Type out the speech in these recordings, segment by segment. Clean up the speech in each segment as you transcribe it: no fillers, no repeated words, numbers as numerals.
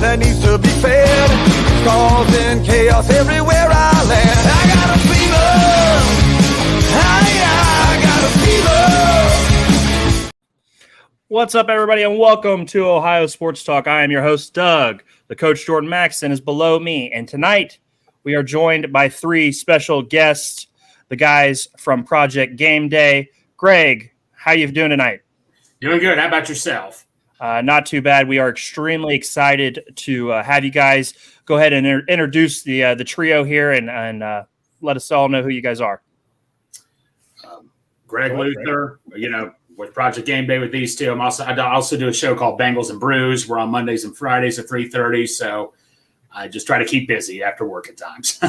that needs to be fed, causing chaos everywhere I land. I got a fever. I got a fever. What's up, everybody, and welcome to Ohio Sports Talk. I am your host, Doug. The coach, Jordan Maxson, is below me, and tonight we are joined by three special guests, the guys from Project Gameday. Greg, how you doing tonight? Doing good. How about yourself? Not too bad. We are extremely excited to have you guys go ahead and introduce the trio here and let us all know who you guys are. Greg Luther, with Project Gameday with these two. I also do a show called Bengals and Brews. We're on Mondays and Fridays at 3:30. So I just try to keep busy after work at times.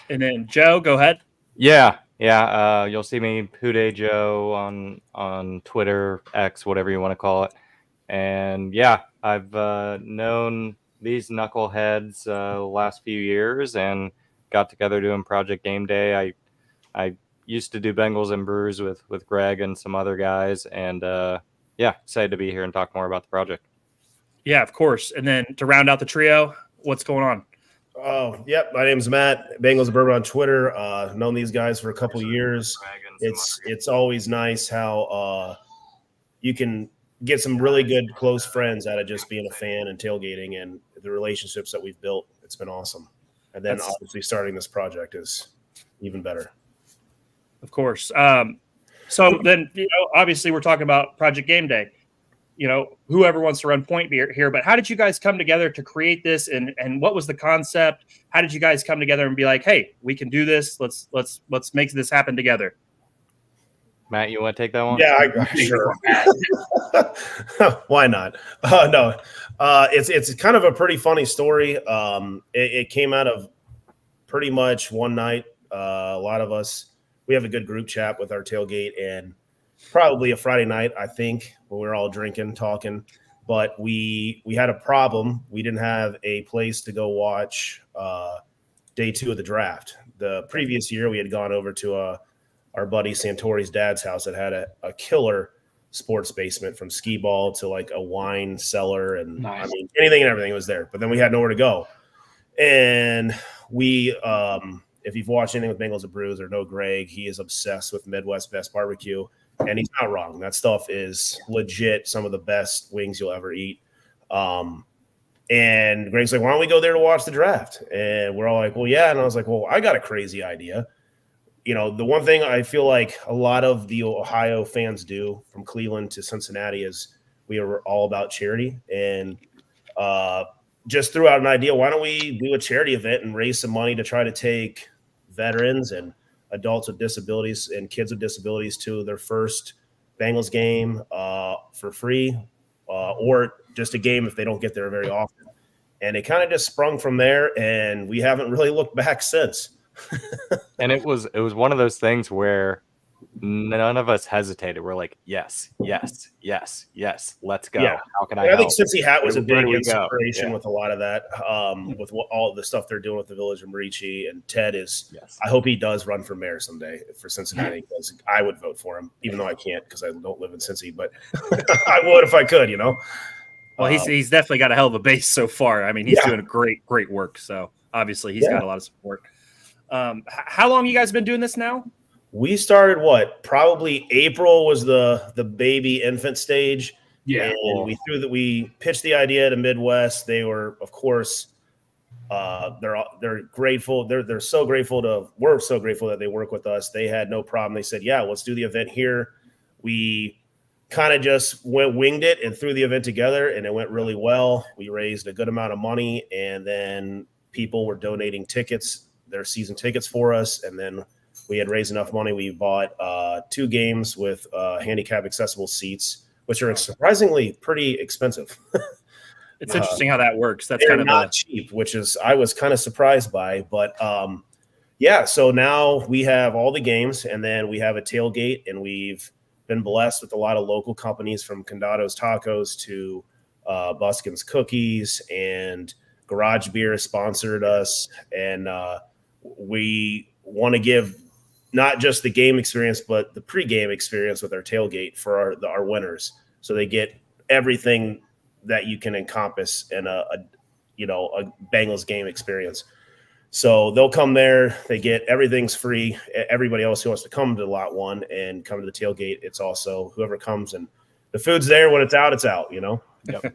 And then Joe, go ahead. Yeah. You'll see me Hude Joe on Twitter, X, whatever you want to call it. And yeah, I've known these knuckleheads the last few years and got together doing Project Gameday. I used to do Bengals and Brews with Greg and some other guys, and excited to be here and talk more about the project. Yeah, of course. And then to round out the trio, what's going on? Oh, yep. My name's Matt, Bengals and Bourbon on Twitter. Known these guys for a couple of years. It's always nice how you can get some really good close friends out of just being a fan and tailgating, and the relationships that we've built. It's been awesome. And then obviously starting this project is even better. Of course. So then, obviously we're talking about Project Gameday. Whoever wants to run point here, but how did you guys come together to create this, and what was the concept? How did you guys come together and be like, hey, we can do this. Let's make this happen together. Matt, you want to take that one? Yeah, sure. Why not? No, it's kind of a pretty funny story. It came out of pretty much one night. A lot of us, we have a good group chat with our tailgate, and probably a Friday night, I think, when we were all drinking, talking. But we had a problem. We didn't have a place to go watch day 2 of the draft. The previous year, we had gone over to our buddy Santori's dad's house that had a killer sports basement, from skee ball to like a wine cellar, and nice. I mean, anything and everything was there. But then we had nowhere to go. And we if you've watched anything with Bengals and Brews or know Greg, he is obsessed with Midwest Best Barbecue. And he's not wrong. That stuff is legit some of the best wings you'll ever eat. And Greg's like, why don't we go there to watch the draft? And we're all like, well, yeah. And I was like, well, I got a crazy idea. The one thing I feel like a lot of the Ohio fans do, from Cleveland to Cincinnati, is we are all about charity. And just threw out an idea. Why don't we do a charity event and raise some money to try to take veterans and adults with disabilities and kids with disabilities to their first Bengals game for free, or just a game if they don't get there very often. And it kind of just sprung from there, and we haven't really looked back since. And it was one of those things where none of us hesitated. We're like, yes, let's go. Yeah. How can I think Cincy Hat was a big inspiration with with a lot of that, with all the stuff they're doing with the Village of Marici. And Ted is, yes. I hope he does run for mayor someday for Cincinnati, because I would vote for him, even though I can't because I don't live in Cincy, but I would if I could, Well, he's definitely got a hell of a base so far. I mean, he's doing great work. So obviously he's got a lot of support. How long you guys been doing this now? We started probably April was the baby infant stage. Yeah. And we pitched the idea to Midwest. They were, of course, they're grateful. We're so grateful that they work with us. They had no problem. They said, yeah, let's do the event here. We kind of just winged it and threw the event together, and it went really well. We raised a good amount of money, and then people were donating their season tickets for us. And then we had raised enough money. We bought 2 games with handicap accessible seats, which are surprisingly pretty expensive. It's interesting how that works. That's kind of not cheap, which I was kind of surprised by. But so now we have all the games, and then we have a tailgate, and we've been blessed with a lot of local companies, from Condado's Tacos to Buskin's Cookies, and Garage Beer has sponsored us. And we want to give not just the game experience, but the pregame experience with our tailgate for our winners. So they get everything that you can encompass in a Bengals game experience. So they'll come there, they get everything's free. Everybody else who wants to come to lot 1 and come to the tailgate, it's also whoever comes, and the food's there. When it's out, Yep.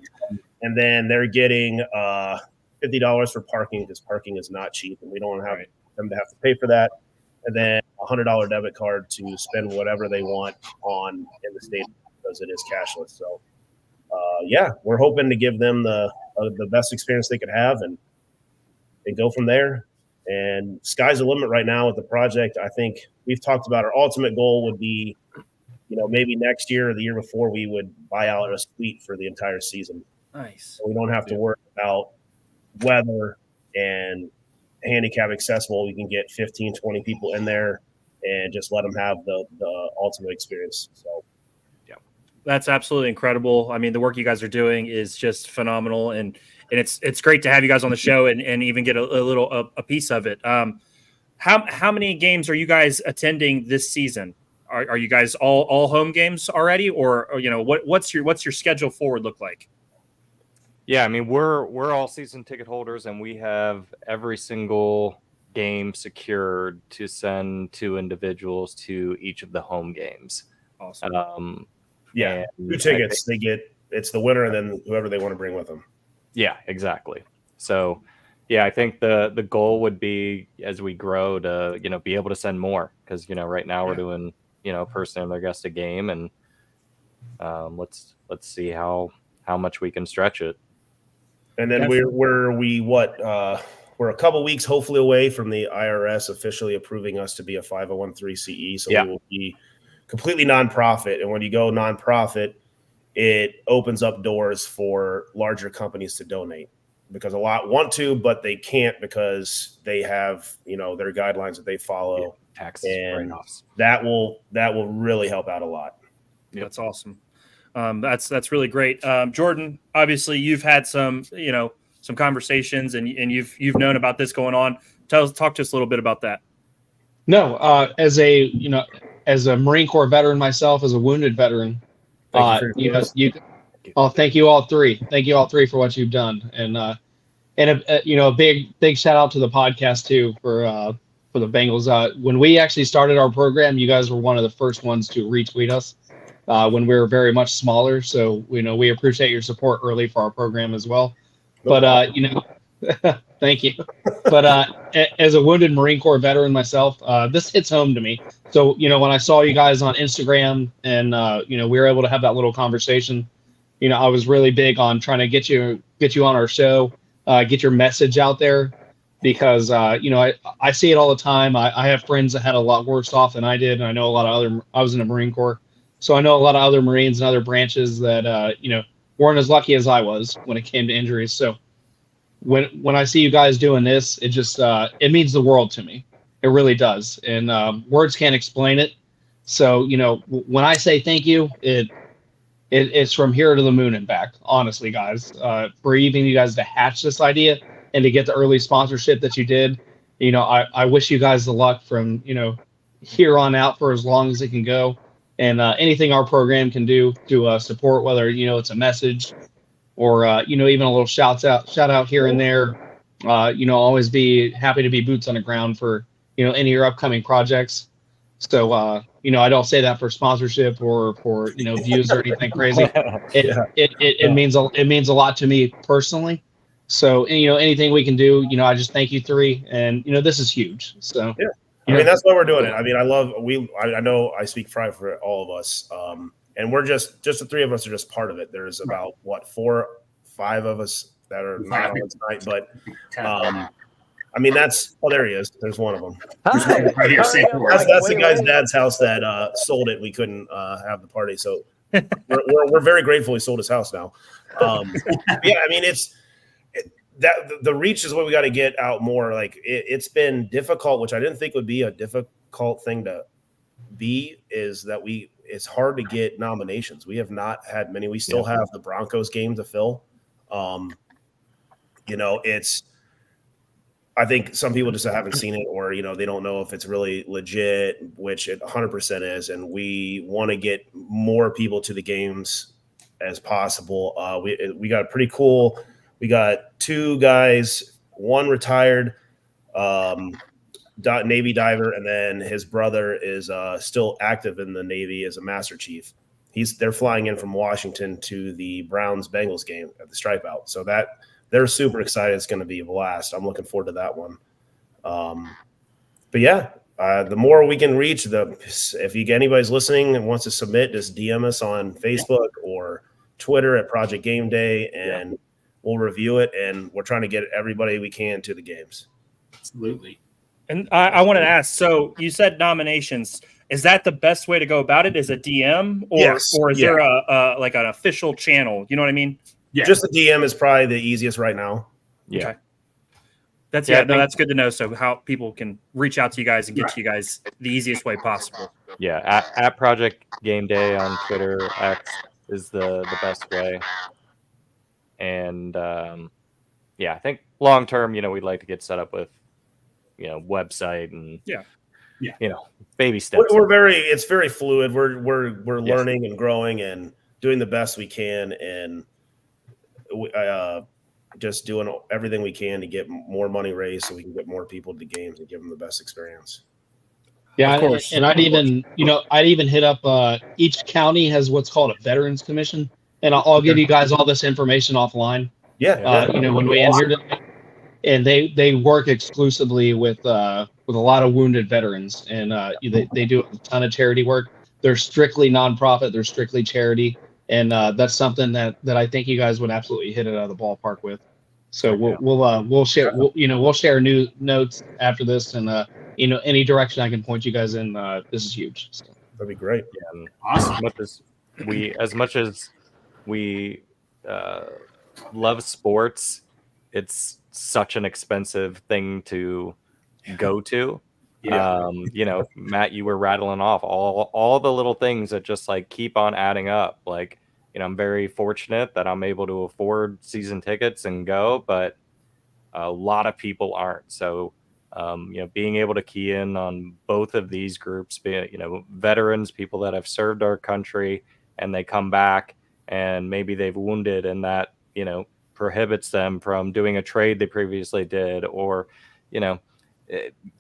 And then they're getting $50 for parking, because parking is not cheap, and we don't want to have them to have to pay for that. And then a $100 debit card to spend whatever they want on in the state, because it is cashless. So we're hoping to give them the best experience they could have, and go from there. And sky's the limit right now with the project. I think we've talked about our ultimate goal would be, maybe next year or the year before, we would buy out a suite for the entire season. Nice. So we don't have to worry about weather and handicap accessible. We can get 15, 20 people in there and just let them have the ultimate experience. So that's absolutely incredible. I mean, the work you guys are doing is just phenomenal, and it's great to have you guys on the show and even get a piece of it. How many games are you guys attending this season? Are you guys all home games already, or what's your schedule forward look like? Yeah, I mean, we're all season ticket holders, and we have every single game secured to send 2 individuals to each of the home games. Awesome. 2 tickets. It's the winner and then whoever they want to bring with them. Yeah, exactly. So, I think the goal would be, as we grow, to be able to send more, because right now we're doing person and their guest a game, and let's see how much we can stretch it. And then we're a couple weeks hopefully away from the IRS officially approving us to be a 501(c)(3) So we will be completely nonprofit. And when you go nonprofit, it opens up doors for larger companies to donate, because a lot want to, but they can't because they have, their guidelines that they follow. Taxes, and write-offs. that will really help out a lot. Yep. That's awesome. That's really great. Jordan, obviously you've had some conversations and you've known about this going on. Talk to us a little bit about that. No, as a Marine Corps veteran myself, as a wounded veteran, thank you all three. Thank you all three for what you've done, and a big shout out to the podcast too for the Bengals. When we actually started our program, you guys were one of the first ones to retweet us when we were very much smaller. So we appreciate your support early for our program as well. But thank you. But as a wounded Marine Corps veteran myself, this hits home to me. So when I saw you guys on Instagram and we were able to have that little conversation, I was really big on trying to get you on our show, get your message out there, because I see it all the time. I have friends that had a lot worse off than I did, and I know a lot of I was in the Marine Corps, so I know a lot of other Marines and other branches that weren't as lucky as I was when it came to injuries. So when I see you guys doing this, it just it means the world to me. It really does, and words can't explain it. So when I say thank you, it's from here to the moon and back. Honestly, guys, for even you guys to hatch this idea and to get the early sponsorship that you did, I wish you guys the luck from here on out for as long as it can go. And anything our program can do to support, whether it's a message or even a little shout out here and there, always be happy to be boots on the ground for any of your upcoming projects. So I don't say that for sponsorship or for views or anything crazy. It means a lot to me personally. So anything we can do, I just thank you three, and this is huge. So yeah. I mean, that's why we're doing it. I mean, I know I speak for all of us, and we're just the three of us are just part of it. There's about 4, 5 of us that are not on tonight, but I mean, there he is. There's one of them. Right here, that's the guy's dad's house that sold it. We couldn't have the party, so we're very grateful he sold his house now. Yeah, I mean, the reach is what we got to get out more. Like it's been difficult, which I didn't think would be a difficult thing to be. Is that it's hard to get nominations. We have not had many. We still have the Broncos game to fill. I think some people just haven't seen it, or they don't know if it's really legit, which it 100% is. And we want to get more people to the games as possible. We got pretty cool. We got 2 guys, one retired Navy diver, and then his brother is still active in the Navy as a Master Chief. They're flying in from Washington to the Browns Bengals game at the Stripe Out. So that they're super excited. It's going to be a blast. I'm looking forward to that one. But yeah, the more we can reach, if anybody's listening and wants to submit, just DM us on Facebook or Twitter at Project Gameday, and we'll review it. And we're trying to get everybody we can to the games. Absolutely. And I wanted to ask, so you said nominations. Is that the best way to go about it? Is a DM or is there a like an official channel? You know what I mean? Yeah. Just the DM is probably the easiest right now. Yeah. Okay. That's good to know. So how people can reach out to you guys and get to you guys the easiest way possible. Yeah. At Project Gameday on Twitter, X is the best way. And I think long term, we'd like to get set up with, website and baby steps. It's very fluid. We're learning and growing and doing the best we can, and just doing everything we can to get more money raised so we can get more people to the games and give them the best experience. Yeah, of course. And I'd even hit up each county has what's called a Veterans Commission, and I'll give you guys all this information offline. Yeah, when we end here today. And they work exclusively with a lot of wounded veterans, and they do a ton of charity work. They're strictly nonprofit. They're strictly charity, and that's something that I think you guys would absolutely hit it out of the ballpark with. So we'll share new notes after this, and any direction I can point you guys in. This is huge. So. That'd be great. Yeah, Awesome. As much as we love sports, it's such an expensive thing to go to. Yeah. Matt, you were rattling off all the little things that just like keep on adding up. Like, I'm very fortunate that I'm able to afford season tickets and go, but a lot of people aren't. So, being able to key in on both of these groups, veterans, people that have served our country and they come back and maybe they've wounded, and that, prohibits them from doing a trade they previously did, or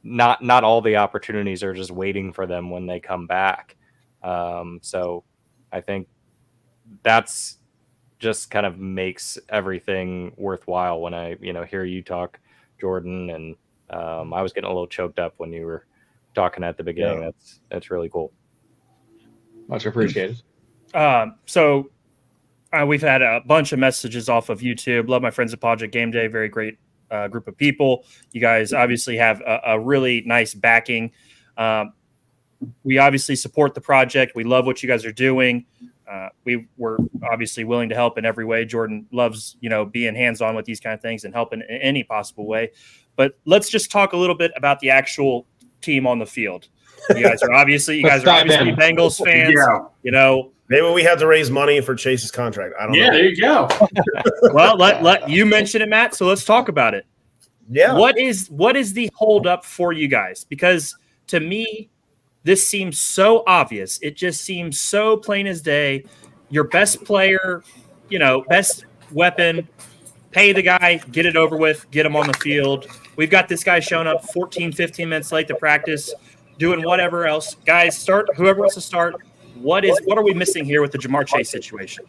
not all the opportunities are just waiting for them when they come back. So I think that's just kind of makes everything worthwhile when I hear you talk, Jordan, and I was getting a little choked up when you were talking at the beginning. That's really cool. Much appreciated. So we've had a bunch of messages off of YouTube. Love my friends at Project Gameday. Very great group of people. You guys obviously have a really nice backing. We obviously support the project. We love what you guys are doing. We were obviously willing to help in every way. Jordan loves, being hands-on with these kind of things and helping in any possible way. But let's just talk a little bit about the actual team on the field. You guys are obviously Bengals fans. Yeah. Maybe we had to raise money for Chase's contract. I don't know. Yeah, there you go. Well, let you mention it, Matt. So let's talk about it. Yeah. What is the holdup for you guys? Because to me, this seems so obvious. It just seems so plain as day. Your best player, best weapon, pay the guy, get it over with, get him on the field. We've got this guy showing up 14, 15 minutes late to practice, doing whatever else. Guys, start. Whoever wants to start. What are we missing here with the Jamar Chase situation?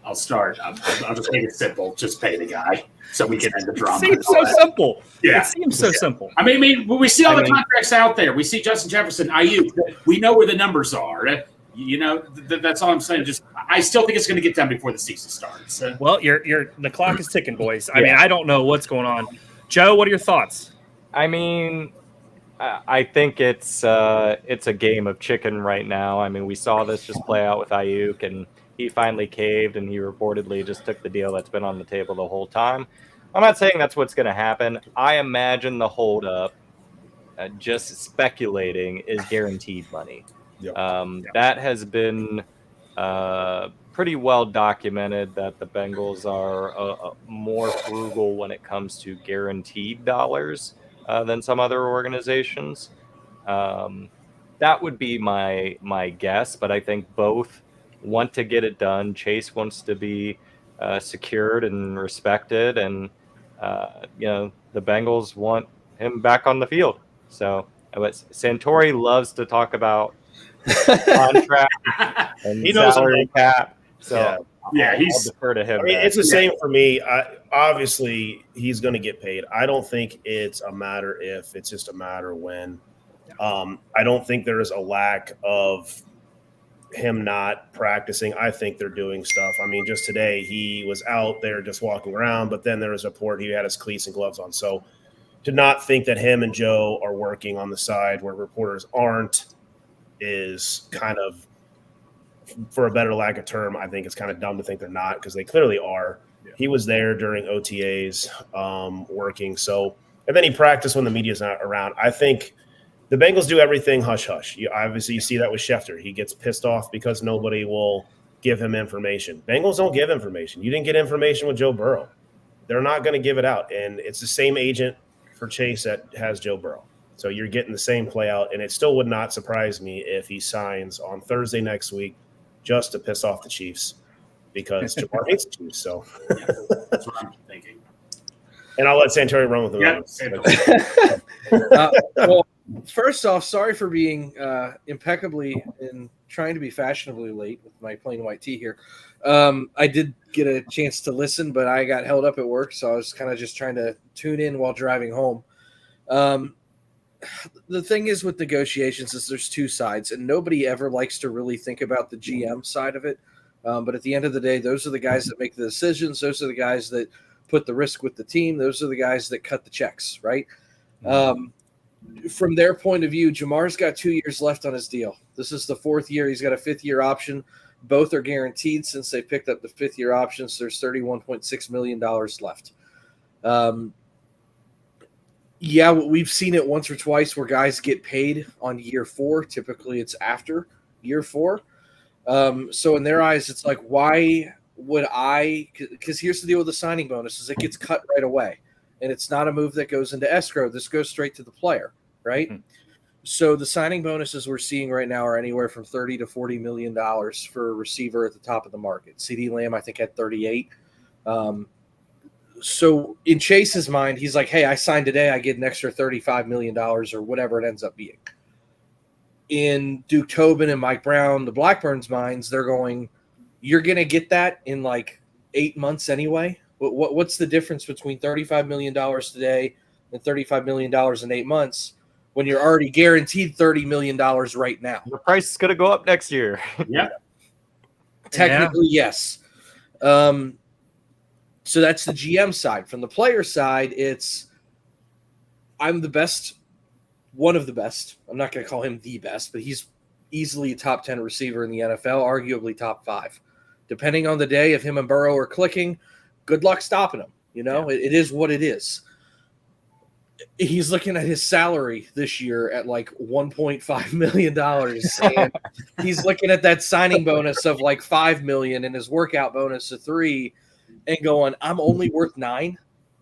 I'll start. I'll just make it simple. Just pay the guy so we can end the drama. It seems so simple. Yeah. It seems so simple. I mean, we see all the contracts out there. We see Justin Jefferson, IU. We know where the numbers are. That's all I'm saying. I still think it's going to get done before the season starts. Well, the clock is ticking, boys. I mean, I don't know what's going on. Joe, what are your thoughts? I mean, I think it's a game of chicken right now. I mean, we saw this just play out with Ayuk, and he finally caved, and he reportedly just took the deal that's been on the table the whole time. I'm not saying that's what's going to happen. I imagine the holdup, just speculating, is guaranteed money. Yep. That has been pretty well documented that the Bengals are more frugal when it comes to guaranteed dollars than some other organizations. That would be my guess, but I think both want to get it done. Chase wants to be secured and respected, and the Bengals want him back on the field. So, but Santori loves to talk about contract and He knows salary cap. So Yeah, I'll defer to him. I mean, there. it's the same for me. Obviously, he's going to get paid. I don't think it's a matter if, it's just a matter when. I don't think there is a lack of him not practicing. I think they're doing stuff. I mean, just today he was out there just walking around, but then there was a report he had his cleats and gloves on. So to not think that him and Joe are working on the side where reporters aren't is kind of, for a better lack of term, I think it's kind of dumb to think they're not, because they clearly are. Yeah. He was there during OTAs working. So, and then he practiced when the media's not around. I think the Bengals do everything hush-hush. Obviously, you see that with Schefter. He gets pissed off because nobody will give him information. Bengals don't give information. You didn't get information with Joe Burrow. They're not going to give it out. And it's the same agent for Chase that has Joe Burrow. So you're getting the same play out. And it still would not surprise me if he signs on Thursday next week just to piss off the Chiefs, because Jamar hates the Chiefs. So that's what I'm thinking. And I'll let Santori run with the well, first off, sorry for being impeccably and trying to be fashionably late with my plain white tee here. I did get a chance to listen, but I got held up at work, so I was kind of just trying to tune in while driving home. The thing is with negotiations is there's two sides, and nobody ever likes to really think about the GM side of it. But at the end of the day, those are the guys that make the decisions. Those are the guys that put the risk with the team. Those are the guys that cut the checks, right? From their point of view, Jamar's got 2 years left on his deal. This is the fourth year. He's got a fifth-year option. Both are guaranteed since they picked up the fifth-year options. There's $31.6 million left. Yeah, we've seen it once or twice where guys get paid on year 4. Typically, it's after year 4. So in their eyes, it's like, why would I – because here's the deal with the signing bonus is it gets cut right away. And it's not a move that goes into escrow. This goes straight to the player, right? Mm-hmm. So the signing bonuses we're seeing right now are anywhere from $30 to $40 million for a receiver at the top of the market. CeeDee Lamb, I think, had 38. So in Chase's mind, he's like, hey, I signed today. I get an extra $35 million or whatever it ends up being. In Duke Tobin and Mike Brown, the Blackburns' minds, they're going, you're going to get that in like 8 months anyway. What's the difference between $35 million today and $35 million in 8 months when you're already guaranteed $30 million right now? The price is going to go up next year. Yeah. Technically, yes. So that's the GM side. From the player side, it's I'm the best, one of the best. I'm not going to call him the best, but he's easily a top 10 receiver in the NFL, arguably top 5. Depending on the day, if him and Burrow are clicking, good luck stopping him. You know, it is what it is. He's looking at his salary this year at like $1.5 million. And he's looking at that signing bonus of like $5 million and his workout bonus of $3 million and going, I'm only worth $9 million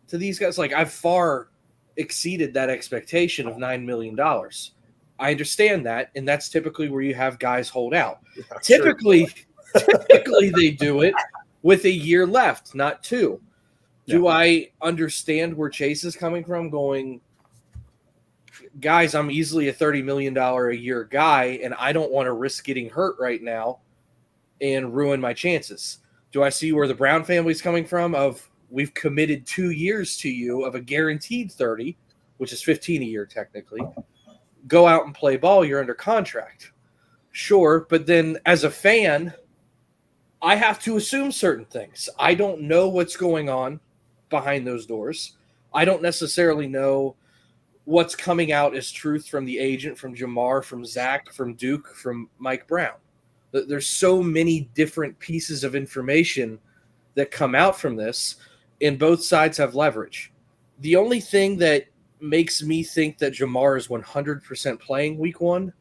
to these guys. Like, I've far exceeded that expectation of $9 million. I understand that. And that's typically where you have guys hold out. Yeah, typically they do it with a year left, not 2. Do I understand where Chase is coming from going, guys, I'm easily a $30 million a year guy, and I don't want to risk getting hurt right now and ruin my chances. Do I see where the Brown family's coming from of we've committed 2 years to you of a guaranteed 30, which is 15 a year technically. Go out and play ball. You're under contract. Sure, but then as a fan, I have to assume certain things. I don't know what's going on behind those doors. I don't necessarily know what's coming out as truth from the agent, from Jamar, from Zach, from Duke, from Mike Brown. There's so many different pieces of information that come out from this, and both sides have leverage. The only thing that makes me think that Jamar is 100% playing week 1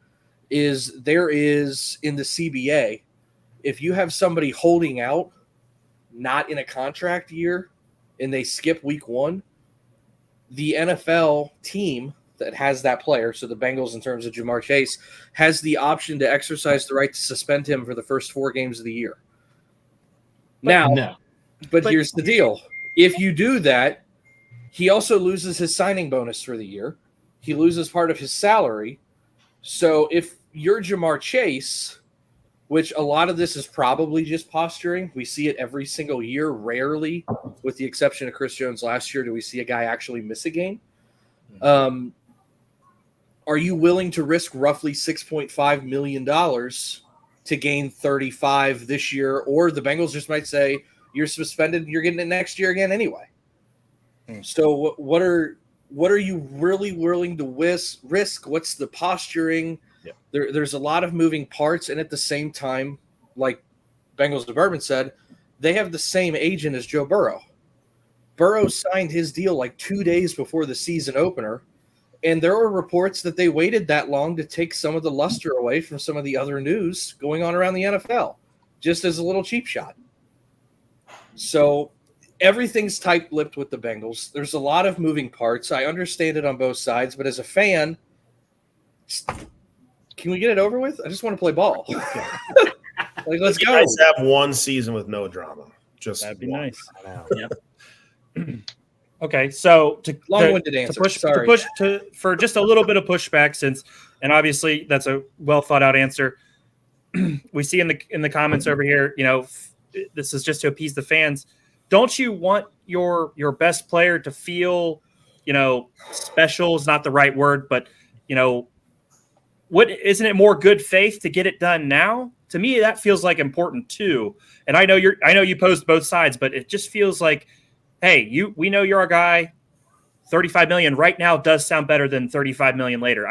is there is in the CBA, if you have somebody holding out, not in a contract year, and they skip week 1, the NFL team that has that player, so the Bengals in terms of Jamar Chase, has the option to exercise the right to suspend him for the first 4 games of the year. But here's the deal. If you do that, he also loses his signing bonus for the year. He loses part of his salary. So if you're Jamar Chase, which a lot of this is probably just posturing, we see it every single year. Rarely, with the exception of Chris Jones last year, do we see a guy actually miss a game. Are you willing to risk roughly $6.5 million to gain 35 this year? Or the Bengals just might say, you're suspended, you're getting it next year again anyway. So what are you really willing to risk? What's the posturing? Yeah. There's a lot of moving parts, and at the same time, like Bengals Department said, they have the same agent as Joe Burrow. Burrow signed his deal like 2 days before the season opener, and there were reports that they waited that long to take some of the luster away from some of the other news going on around the NFL, just as a little cheap shot. So everything's tight-lipped with the Bengals. There's a lot of moving parts. I understand it on both sides, but as a fan, can we get it over with? I just want to play ball. Like, let's go. Guys have one season with no drama. That'd be nice. Yep. Okay, so long-winded answer. For just a little bit of pushback, and obviously that's a well thought out answer. We see in the comments over here, this is just to appease the fans. Don't you want your best player to feel, special is not the right word, but isn't it more good faith to get it done now? To me, that feels like important too. And I know you posed both sides, but it just feels like, hey, we know you're our guy. 35 million right now does sound better than 35 million later.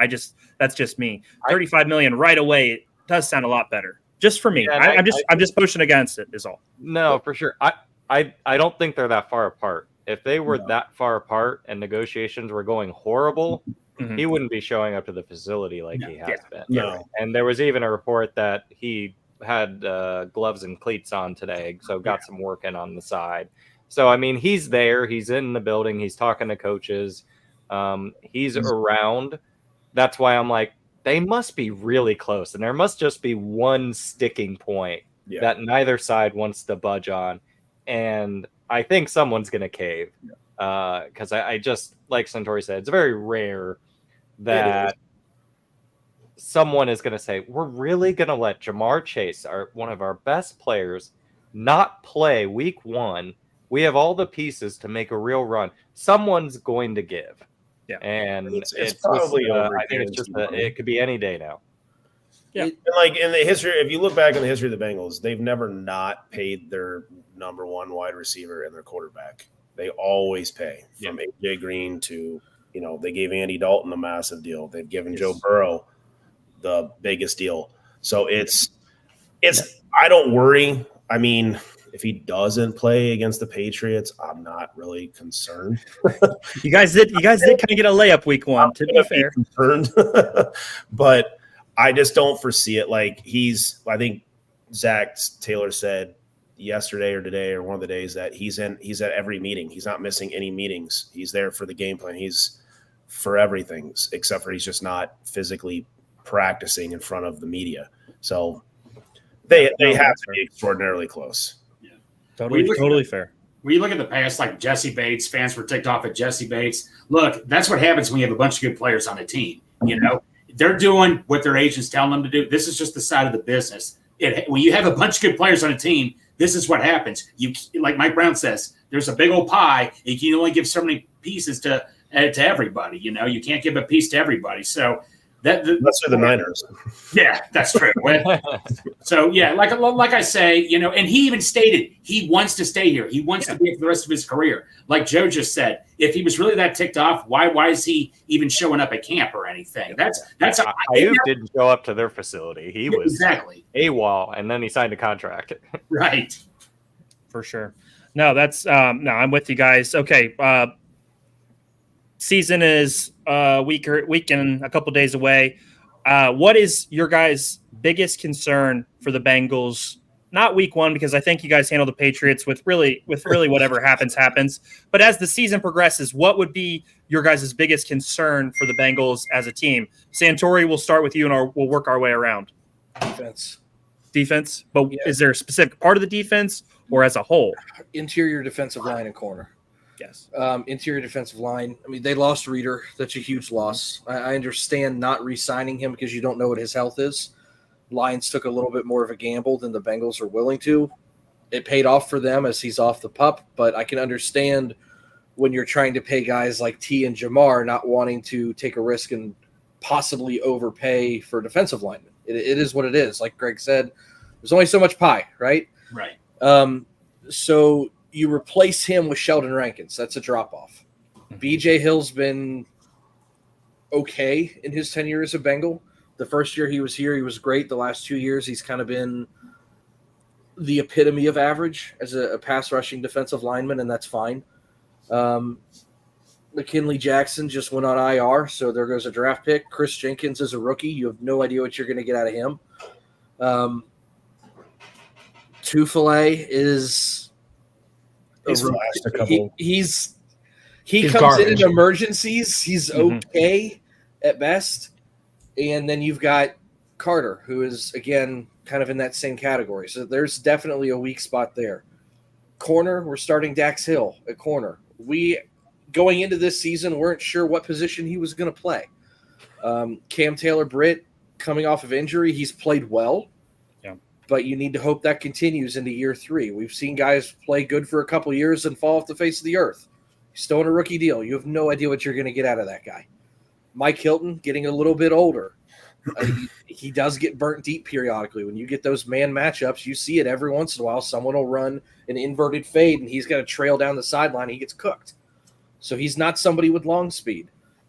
That's just me. 35 million right away, it does sound a lot better. Just for me. Yeah, I'm just pushing against it is all. No, for sure. I don't think they're that far apart. If they were that far apart and negotiations were going horrible, he wouldn't be showing up to the facility like he has been. No. And there was even a report that he had gloves and cleats on today, so got some work in on the side. So, I mean, he's there. He's in the building. He's talking to coaches. He's around. That's why I'm like, they must be really close. And there must just be one sticking point that neither side wants to budge on. And I think someone's going to cave. Because I just, like Centauri said, it's very rare that someone is going to say, we're really going to let Jamar Chase, one of our best players, not play week 1. We have all the pieces to make a real run. Someone's going to give. Yeah. And it's probably over. I think it's just it could be any day now. Yeah. And like in the history, if you look back in the history of the Bengals, they've never not paid their number 1 wide receiver and their quarterback. They always pay, from AJ Green to, they gave Andy Dalton a massive deal. They've given Joe Burrow the biggest deal. So it's I don't worry. I mean, if he doesn't play against the Patriots, I'm not really concerned. You guys did kind of get a layup week 1, to be fair. Concerned. But I just don't foresee it. Like I think Zach Taylor said yesterday or today or one of the days that he's at every meeting. He's not missing any meetings. He's there for the game plan. He's for everything, except for he's just not physically practicing in front of the media. So they have to be extraordinarily close. Totally fair. When you look at the past, like Jesse Bates, fans were ticked off at Jesse Bates. Look, that's what happens when you have a bunch of good players on a team. They're doing what their agents tell them to do. This is just the side of the business. When you have a bunch of good players on a team, this is what happens. Like Mike Brown says, there's a big old pie. You can only give so many pieces to everybody. You can't give a piece to everybody. So that's the Niners. Yeah, that's true. So like I say, and he even stated he wants to stay here. He wants to be here for the rest of his career. Like Joe just said, if he was really that ticked off, why is he even showing up at camp or anything? That's Ayuk didn't show up to their facility. He was exactly AWOL, and then he signed a contract. Right. For sure. No, that's no, I'm with you guys. Okay. Season is week and a couple days away. What is your guys' biggest concern for the Bengals not week one, because I think you guys handle the Patriots with really whatever happens. But as the season progresses, what would be your guys' biggest concern for the Bengals as a team? Santori, we'll start with you and we'll work our way around. Defense, but is there a specific part of the defense or as a whole? Interior defensive line and corner. Yes. Interior defensive line. I mean, they lost Reeder. That's a huge loss. I understand not re-signing him because you don't know what his health is. Lions took a little bit more of a gamble than the Bengals are willing to. It paid off for them as he's off the PUP, but I can understand when you're trying to pay guys like T and Jamar not wanting to take a risk and possibly overpay for defensive linemen. It is what it is. Like Greg said, there's only so much pie, right? Right. So you replace him with Sheldon Rankins. That's a drop-off. BJ Hill's been okay in his tenure as a Bengal. The first year he was here, he was great. The last 2 years, he's kind of been the epitome of average as a pass-rushing defensive lineman, and that's fine. McKinley Jackson just went on IR, so there goes a draft pick. Chris Jenkins is a rookie. You have no idea what you're going to get out of him. Tufele is He's flashed a couple. He comes in emergencies. He's okay at best. And then you've got Carter, who is, again, kind of in that same category. So there's definitely a weak spot there. Corner, we're starting Dax Hill at corner. We, going into this season, weren't sure what position he was going to play. Cam Taylor-Britt, coming off of injury, he's played well. Yeah. But you need to hope that continues into year 3. We've seen guys play good for a couple years and fall off the face of the earth. He's still in a rookie deal. You have no idea what you're going to get out of that guy. Mike Hilton, getting a little bit older. He does get burnt deep periodically. When you get those man matchups, you see it every once in a while. Someone will run an inverted fade, and he's got to trail down the sideline, and he gets cooked. So he's not somebody with long speed.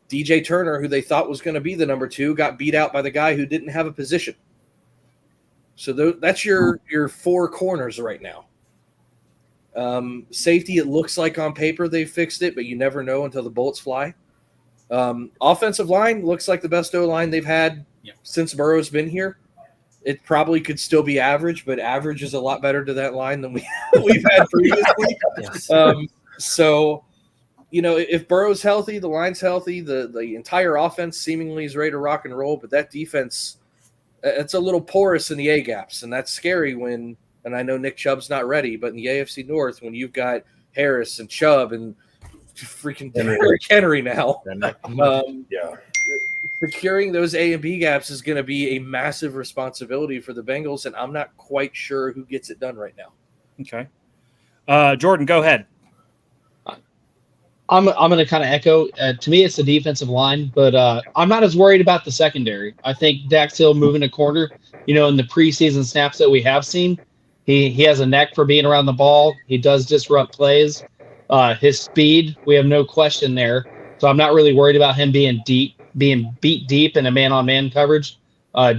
DJ Turner, who they thought was going to be the number 2, got beat out by the guy who didn't have a position. So that's your 4 corners right now. Safety, it looks like on paper they fixed it, but you never know until the bullets fly. Offensive line looks like the best O-line they've had since Burrow's been here. It probably could still be average, but average is a lot better to that line than we've had previously. Yes. So, if Burrow's healthy, the line's healthy, the entire offense seemingly is ready to rock and roll, but that defense, it's a little porous in the A-gaps, and that's scary when, and I know Nick Chubb's not ready, but in the AFC North, when you've got Harris and Chubb and freaking Derrick Henry now. Securing those A and B gaps is going to be a massive responsibility for the Bengals, and I'm not quite sure who gets it done right now. Okay. Jordan, go ahead. I'm going to kind of echo. To me, it's the defensive line, but I'm not as worried about the secondary. I think Dax Hill moving a corner, in the preseason snaps that we have seen, he has a knack for being around the ball. He does disrupt plays. His speed, we have no question there. So I'm not really worried about him being beat deep in a man-on-man coverage.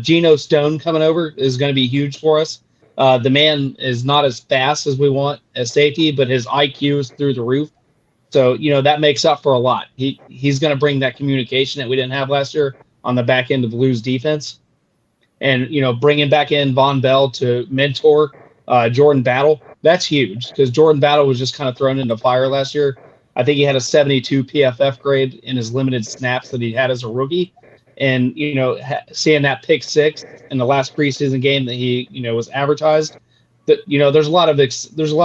Geno Stone coming over is going to be huge for us. The man is not as fast as we want as safety, but his IQ is through the roof. So, that makes up for a lot. He's going to bring that communication that we didn't have last year on the back end of Lou's defense. And, bringing back in Von Bell to mentor Jordan Battle, that's huge because Jordan Battle was just kind of thrown into fire last year. I think he had a 72 PFF grade in his limited snaps that he had as a rookie. And, seeing that pick 6 in the last preseason game that he, was advertised, that, there's a lot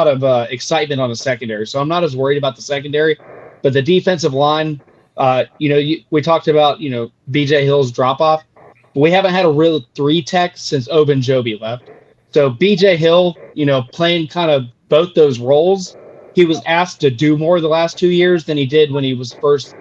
of excitement on the secondary. So I'm not as worried about the secondary, but the defensive line, we talked about, BJ Hill's drop off. We haven't had a real 3-tech since Ogunjobi left. So BJ Hill, playing kind of both those roles, he was asked to do more the last 2 years than he did when he was first,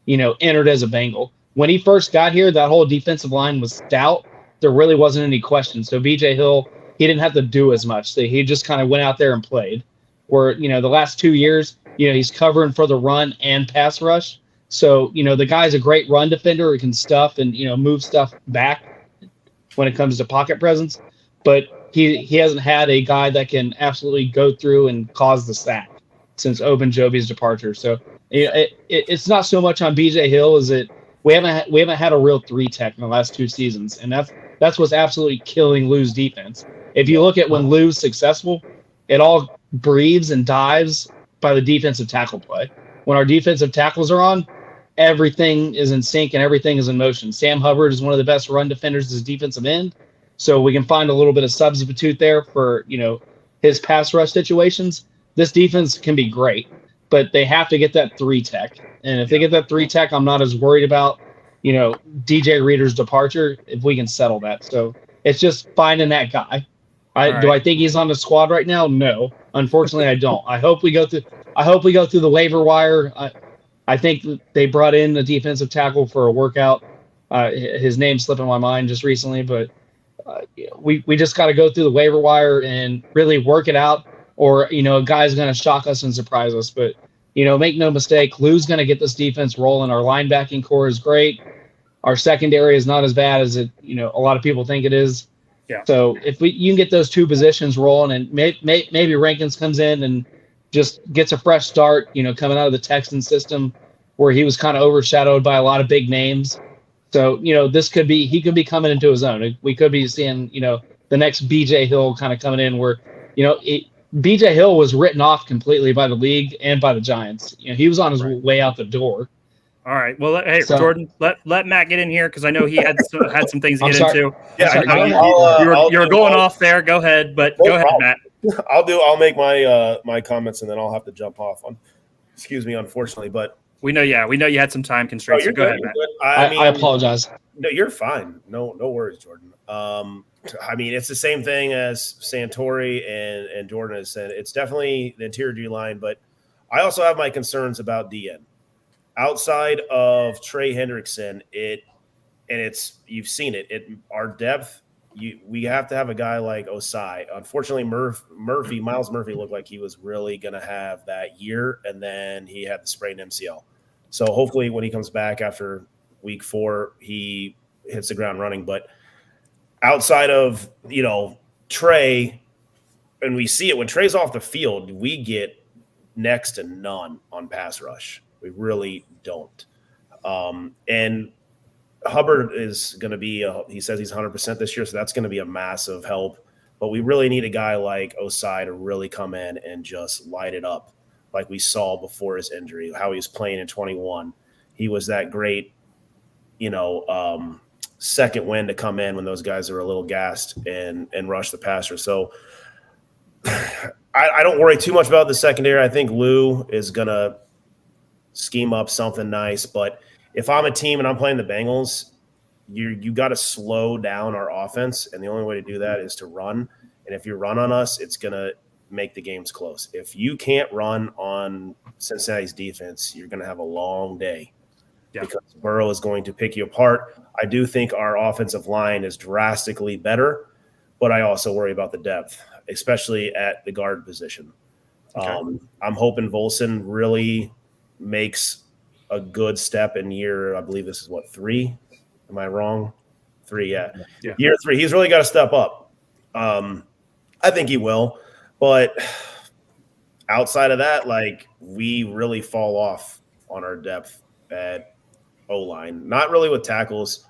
entered as a Bengal. When he first got here, that whole defensive line was stout. There really wasn't any question. So BJ Hill, he didn't have to do as much. So he just kind of went out there and played. Where, the last 2 years, he's covering for the run and pass rush. So, the guy's a great run defender who can stuff and, move stuff back when it comes to pocket presence. But he hasn't had a guy that can absolutely go through and cause the sack since Ogunjobi's departure. So it's not so much on BJ Hill as it we haven't had a real 3-tech in the last 2 seasons, and that's what's absolutely killing Lou's defense. if you look at when Lou's successful, it all breathes and dives by the defensive tackle play. When our defensive tackles are on, everything is in sync and everything is in motion. Sam Hubbard is one of the best run defenders as defensive end, so we can find a little bit of substitute there for his pass rush situations. This defense can be great, but they have to get that 3 tech, and if they get that 3 tech, I'm not as worried about DJ Reader's departure if we can settle that. So it's just finding that guy. Do I think he's on the squad right now? No, unfortunately, I don't. I hope we go through the waiver wire. I think they brought in the defensive tackle for a workout. His name's slipping my mind just recently, but we just got to go through the waiver wire and really work it out, or a guy's going to shock us and surprise us. But make no mistake, Lou's going to get this defense rolling. Our linebacking core is great. Our secondary is not as bad as a lot of people think it is. Yeah. So if you can get those 2 positions rolling, and maybe Rankins comes in and just gets a fresh start, coming out of the Texan system where he was kind of overshadowed by a lot of big names. So, he could be coming into his own. We could be seeing, the next BJ Hill kind of coming in where, BJ Hill was written off completely by the league and by the Giants. He was on his way out the door. All right. Well, hey, Jordan, let Matt get in here because I know he had some things to get into. Yeah, you're going off there. Go ahead, but go ahead, Matt. I'll make my comments and then I'll have to jump off. Excuse me, unfortunately, but we know you had some time constraints. So go ahead, Matt. I apologize. No, you're fine. No worries, Jordan. It's the same thing as Santori and Jordan has said. It's definitely the interior D line, but I also have my concerns about DN. Outside of Trey Hendrickson, you've seen it. Our depth, we have to have a guy like Osai. Unfortunately, Miles Murphy looked like he was really going to have that year, and then he had the sprained MCL. So hopefully when he comes back after week 4, he hits the ground running. But outside of, Trey, and we see it when Trey's off the field, we get next to none on pass rush. We really don't. And Hubbard is going to be, he says he's 100% this year, so that's going to be a massive help. But we really need a guy like Osai to really come in and just light it up like we saw before his injury, how he was playing in 21. He was that great, second wind to come in when those guys are a little gassed and rush the passer. So I don't worry too much about the secondary. I think Lou is going to scheme up something nice, but if I'm a team and I'm playing the Bengals, you got to slow down our offense, and the only way to do that is to run. And if you run on us, it's going to make the games close. If you can't run on Cincinnati's defense, you're going to have a long day because Burrow is going to pick you apart. I do think our offensive line is drastically better, but I also worry about the depth, especially at the guard position. Okay. I'm hoping Volson really makes a good step in year, I believe this is 3? Am I wrong? 3, yeah. Year 3. He's really got to step up. I think he will. But outside of that, we really fall off on our depth at O-line. Not really with tackles.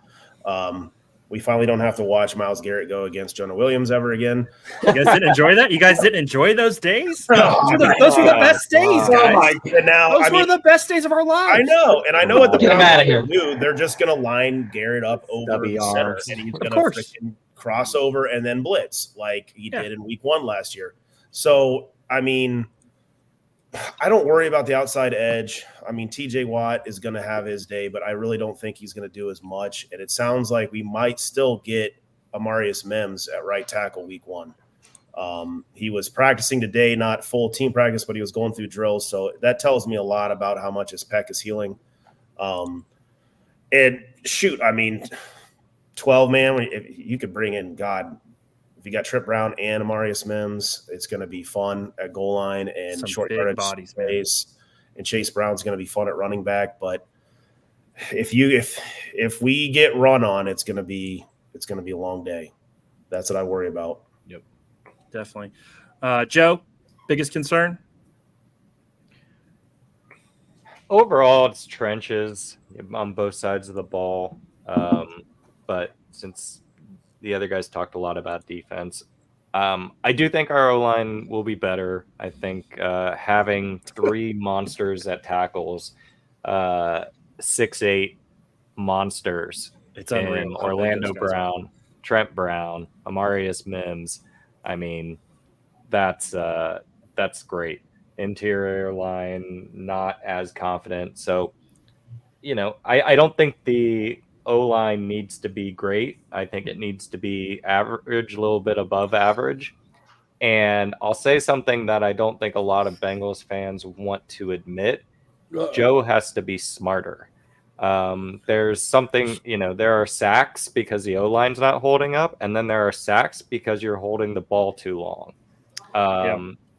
We finally don't have to watch Myles Garrett go against Jonah Williams ever again. You guys didn't enjoy that? You guys didn't enjoy those days? Those were the best days, guys. Those were the best days of our lives. I know. And I know what the Browns do. They're just going to line Garrett up over the center, and he's going to freaking crossover and then blitz like he did in week 1 last year. So, I don't worry about the outside edge. TJ Watt is going to have his day, but I really don't think he's going to do as much. And it sounds like we might still get Amarius Mims at right tackle week 1. He was practicing today, not full team practice, but he was going through drills. So that tells me a lot about how much his pec is healing. And shoot, 12 man, if you could bring in if you got Trip Brown and Amarius Mims, it's going to be fun at goal line and some short yardage space. And Chase Brown's going to be fun at running back. But if we get run on, it's going to be a long day. That's what I worry about. Yep, definitely. Joe, biggest concern? Overall, it's trenches on both sides of the ball. But since the other guys talked a lot about defense, I do think our O-line will be better. I think having 3 monsters at tackles, 6'8" monsters It's unreal. in how big those Orlando guys are. Brown, Trent Brown, Amarius Mims. I mean, that's great. Interior line, not as confident. So, I don't think the O-line needs to be great. I think it needs to be average, a little bit above average. And I'll say something that I don't think a lot of Bengals fans want to admit. Joe has to be smarter. There's something, there are sacks because the O-line's not holding up, and then there are sacks because you're holding the ball too long.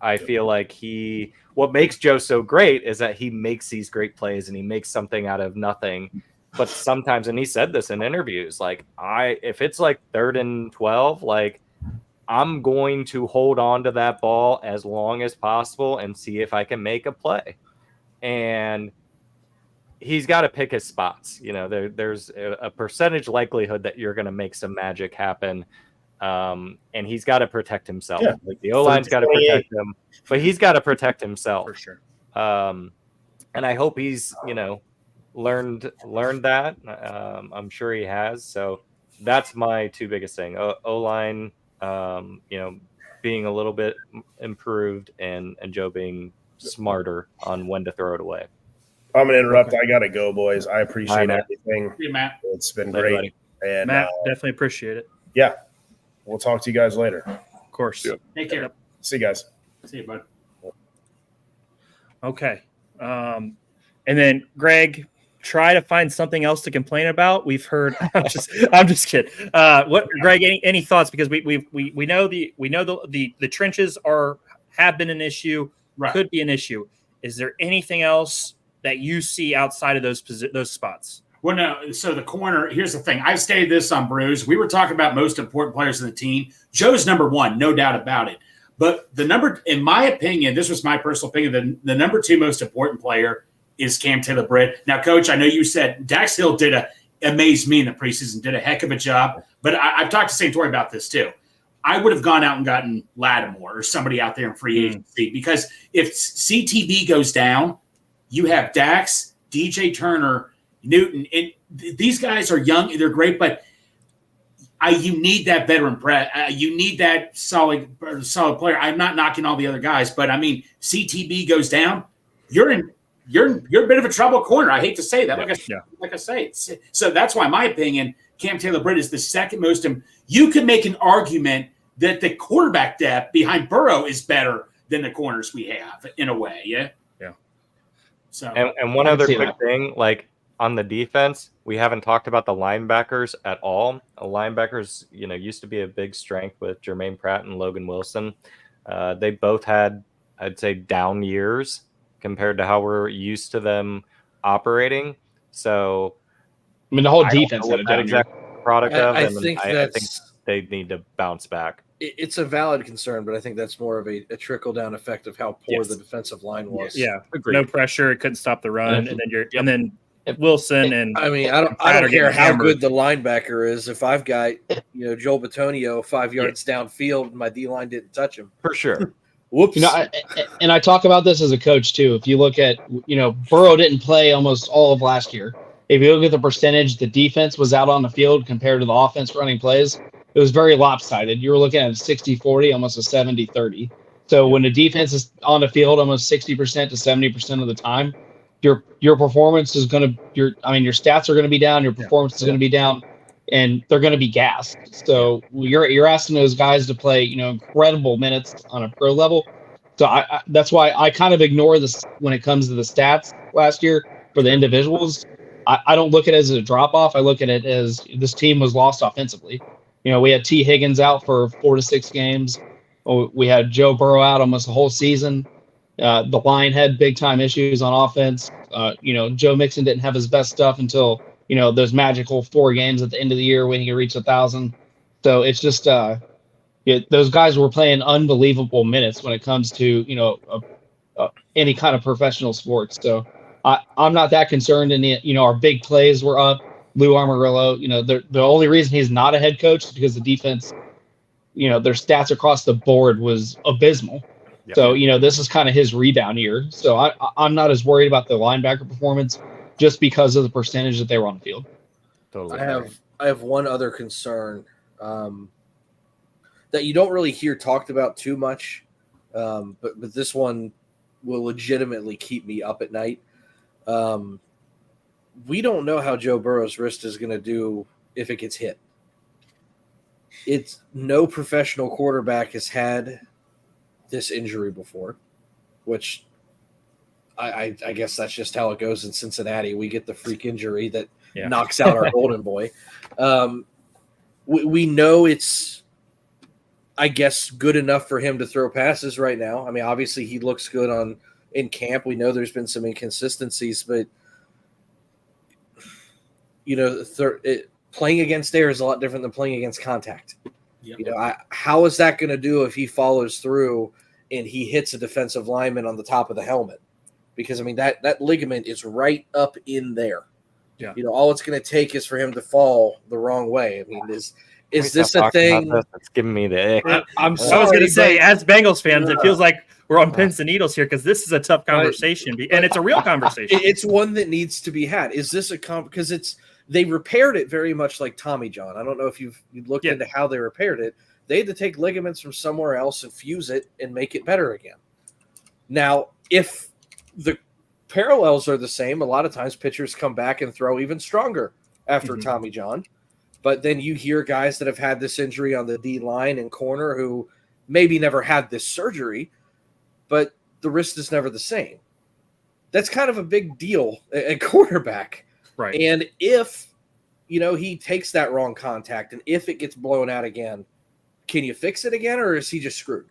I feel like what makes Joe so great is that he makes these great plays and he makes something out of nothing. But sometimes, and he said this in interviews, like if it's like 3rd and 12, like I'm going to hold on to that ball as long as possible and see if I can make a play. And he's got to pick his spots. There's a percentage likelihood that you're going to make some magic happen. And he's got to protect himself. Yeah. Like the O-line's got to protect him, but he's got to protect himself For sure. And I hope he's learned that. I'm sure he has. So that's my 2 biggest thing: O-line, being a little bit improved, and Joe being smarter on when to throw it away. I'm gonna interrupt. I gotta go, boys. I appreciate Matt. everything. Yeah, Matt. It's been Later, great. buddy. And Matt, definitely appreciate it. yeah, we'll talk to you guys later. Of course. Yep. Take care. See you guys. See you, bud. Okay. And then Greg, try to find something else to complain about. We've heard. I'm just kidding. What, Greg? Any thoughts? Because we know the trenches have been an issue. Right. Could be an issue. Is there anything else that you see outside of those spots? Well, no. So the corner. Here's the thing. I've stated this on Brews. We were talking about most important players in the team. Joe's number 1, no doubt about it. But in my opinion, this was my personal opinion, the number 2 most important player is Cam Taylor-Britt. Now, Coach, I know you said Dax Hill amazed me in the preseason, did a heck of a job. But I've talked to St. Torrey about this too. I would have gone out and gotten Lattimore or somebody out there in free agency, because if CTB goes down, you have Dax, DJ Turner, Newton, and these guys are young. They're great, but you need that veteran you need that solid player. I'm not knocking all the other guys, but I mean, CTB goes down, you're a bit of a trouble corner. I hate to say that. Like I say, so that's why, in my opinion, Cam Taylor-Britt is the second most. You could make an argument that the quarterback depth behind Burrow is better than the corners we have in a way. Yeah. So and one other quick thing, like on the defense, we haven't talked about the linebackers at all. Linebackers, used to be a big strength with Jermaine Pratt and Logan Wilson. They both had, I'd say, down years compared to how we're used to them operating. So, I mean, the whole defense had a down year. Product of, I and think I think they need to bounce back. It's a valid concern, but I think that's more of a trickle-down effect of how poor the defensive line was. Yeah, Agreed. no pressure. It couldn't stop the run, and then Wilson and I mean, I don't care how good the linebacker is. If I've got Joel Bitonio 5 yards downfield, and my D line didn't touch him For sure. Whoops. And I talk about this as a coach too. If you look at, Burrow didn't play almost all of last year. If you look at the percentage, the defense was out on the field compared to the offense running plays. It was very lopsided. You were looking at a 60-40, almost a 70-30. So when the defense is on the field almost 60% to 70% of the time, your performance is going to your stats are going to be down, your performance is going to be down, and they're going to be gassed. So you're asking those guys to play, incredible minutes on a pro level. So that's why I kind of ignore this when it comes to the stats last year for the individuals. I don't look at it as a drop off. I look at it as this team was lost offensively. We had T. Higgins out for 4 to 6 games. We had Joe Burrow out almost the whole season. The line had big time issues on offense. Joe Mixon didn't have his best stuff until, those magical 4 games at the end of the year when he reached 1,000. So it's just, those guys were playing unbelievable minutes when it comes to, any kind of professional sports. So I'm not that concerned. And, our big plays were up. Lou Amarillo, the only reason he's not a head coach is because the defense their stats across the board was abysmal. Yep. So, this is kind of his rebound year. So I'm not as worried about the linebacker performance just because of the percentage that they were on the field. Totally. I have one other concern that you don't really hear talked about too much, but this one will legitimately keep me up at night. We don't know how Joe Burrow's wrist is going to do if it gets hit. It's no professional quarterback has had this injury before, which I guess that's just how it goes in Cincinnati. We get the freak injury that knocks out our golden boy. We know it's, I guess, good enough for him to throw passes right now. I mean, obviously he looks good in camp. We know there's been some inconsistencies, but playing against air is a lot different than playing against contact. Yep. How is that going to do if he follows through and he hits a defensive lineman on the top of the helmet? Because, I mean, that ligament is right up in there. Yeah. All it's going to take is for him to fall the wrong way. I mean, is this a thing? It's giving me the ick. I'm sorry. I was going to say, as Bengals fans, it feels like we're on pins and needles here because this is a tough conversation, and it's a real conversation. It's one that needs to be had. Is this because they repaired it very much like Tommy John. I don't know if you've looked into how they repaired it. They had to take ligaments from somewhere else and fuse it and make it better again. Now, if the parallels are the same, a lot of times pitchers come back and throw even stronger after Tommy John. But then you hear guys that have had this injury on the D line and corner who maybe never had this surgery, but the wrist is never the same. That's kind of a big deal at quarterback. Right. And if, he takes that wrong contact and if it gets blown out again, can you fix it again or is he just screwed?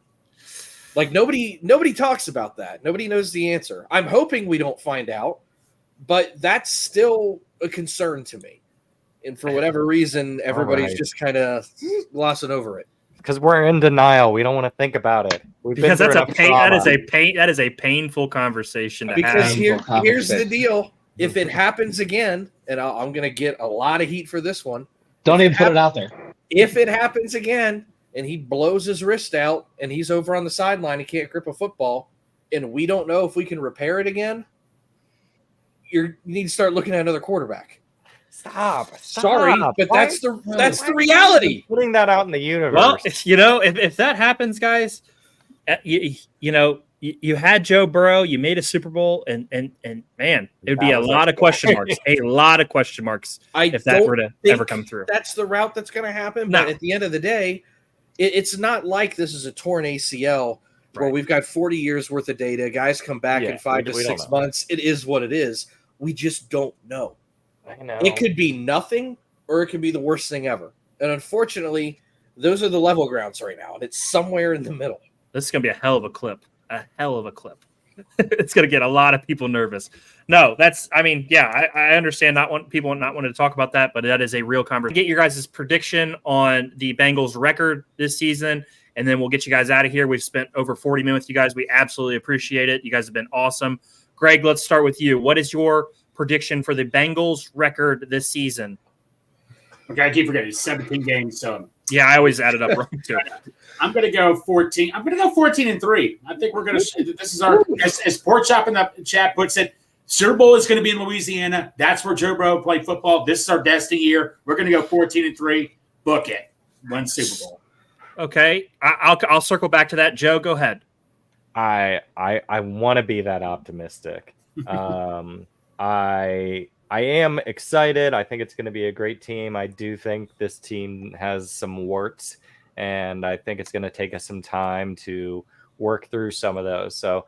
Like nobody talks about that. Nobody knows the answer. I'm hoping we don't find out, but that's still a concern to me. And for whatever reason, everybody's just kind of glossing over it. Because we're in denial. We don't want to think about it. Because that is a painful conversation to have. Because here's the deal. If it happens again, and I'm going to get a lot of heat for this one. Don't even put it out there. If it happens again and he blows his wrist out and he's over on the sideline, he can't grip a football, and we don't know if we can repair it again, you need to start looking at another quarterback. Stop. Sorry, but that's the reality. Putting that out in the universe. Well, if that happens, guys, you had Joe Burrow, you made a Super Bowl, and man, it would be a lot of question marks. A lot of question marks if that were to ever come through. That's the route that's going to happen. But at the end of the day, it's not like this is a torn ACL where we've got 40 years worth of data. Guys come back in 5 to 6 months. It is what it is. We just don't know. I know. It could be nothing or it could be the worst thing ever. And unfortunately, those are the level grounds right now. And it's somewhere in the middle. This is going to be a hell of a clip. It's going to get a lot of people nervous. No, I understand people not wanting to talk about that, but that is a real conversation. Get your guys' prediction on the Bengals record this season, and then we'll get you guys out of here. We've spent over 40 minutes with you guys. We absolutely appreciate it. You guys have been awesome. Greg, let's start with you. What is your prediction for the Bengals record this season? Okay, I keep forgetting. It's 17 games, so yeah, I always add it up wrong too. I'm going to go 14. I'm going to go 14-3. I think we're going to. This is our as Pork Chop in the chat puts it. Super Bowl is going to be in Louisiana. That's where Joe Burrow played football. This is our destiny year. We're going to go 14-3. Book it. Win Super Bowl. Okay, I'll circle back to that. Joe, go ahead. I want to be that optimistic. I am excited. I think it's going to be a great team. I do think this team has some warts, and I think it's going to take us some time to work through some of those. So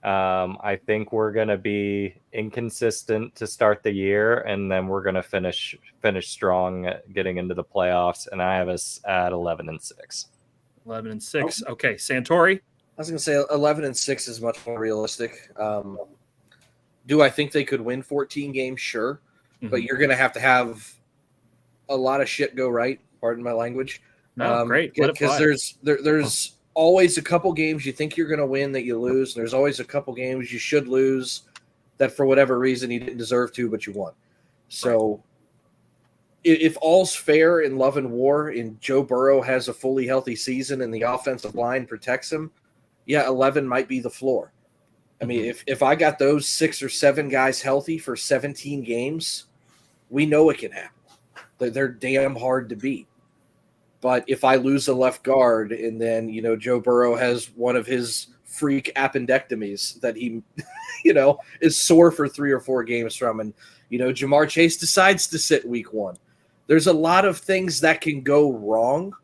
I think we're going to be inconsistent to start the year, and then we're going to finish strong getting into the playoffs. And I have us at 11-6. 11-6. Okay, Santori. I was going to say 11-6 is much more realistic. Do I think they could win 14 games? Sure. But you're going to have a lot of shit go right. Pardon my language. No, great. Because there's always a couple games you think you're going to win that you lose. And there's always a couple games you should lose that for whatever reason you didn't deserve to, but you won. So if all's fair in love and war and Joe Burrow has a fully healthy season and the offensive line protects him, yeah, 11 might be the floor. I mean, if I got those 6 or 7 guys healthy for 17 games, we know it can happen. They're damn hard to beat. But if I lose a left guard and then, Joe Burrow has one of his freak appendectomies that he, is sore for 3 or 4 games from, and, Jamar Chase decides to sit week 1. There's a lot of things that can go wrong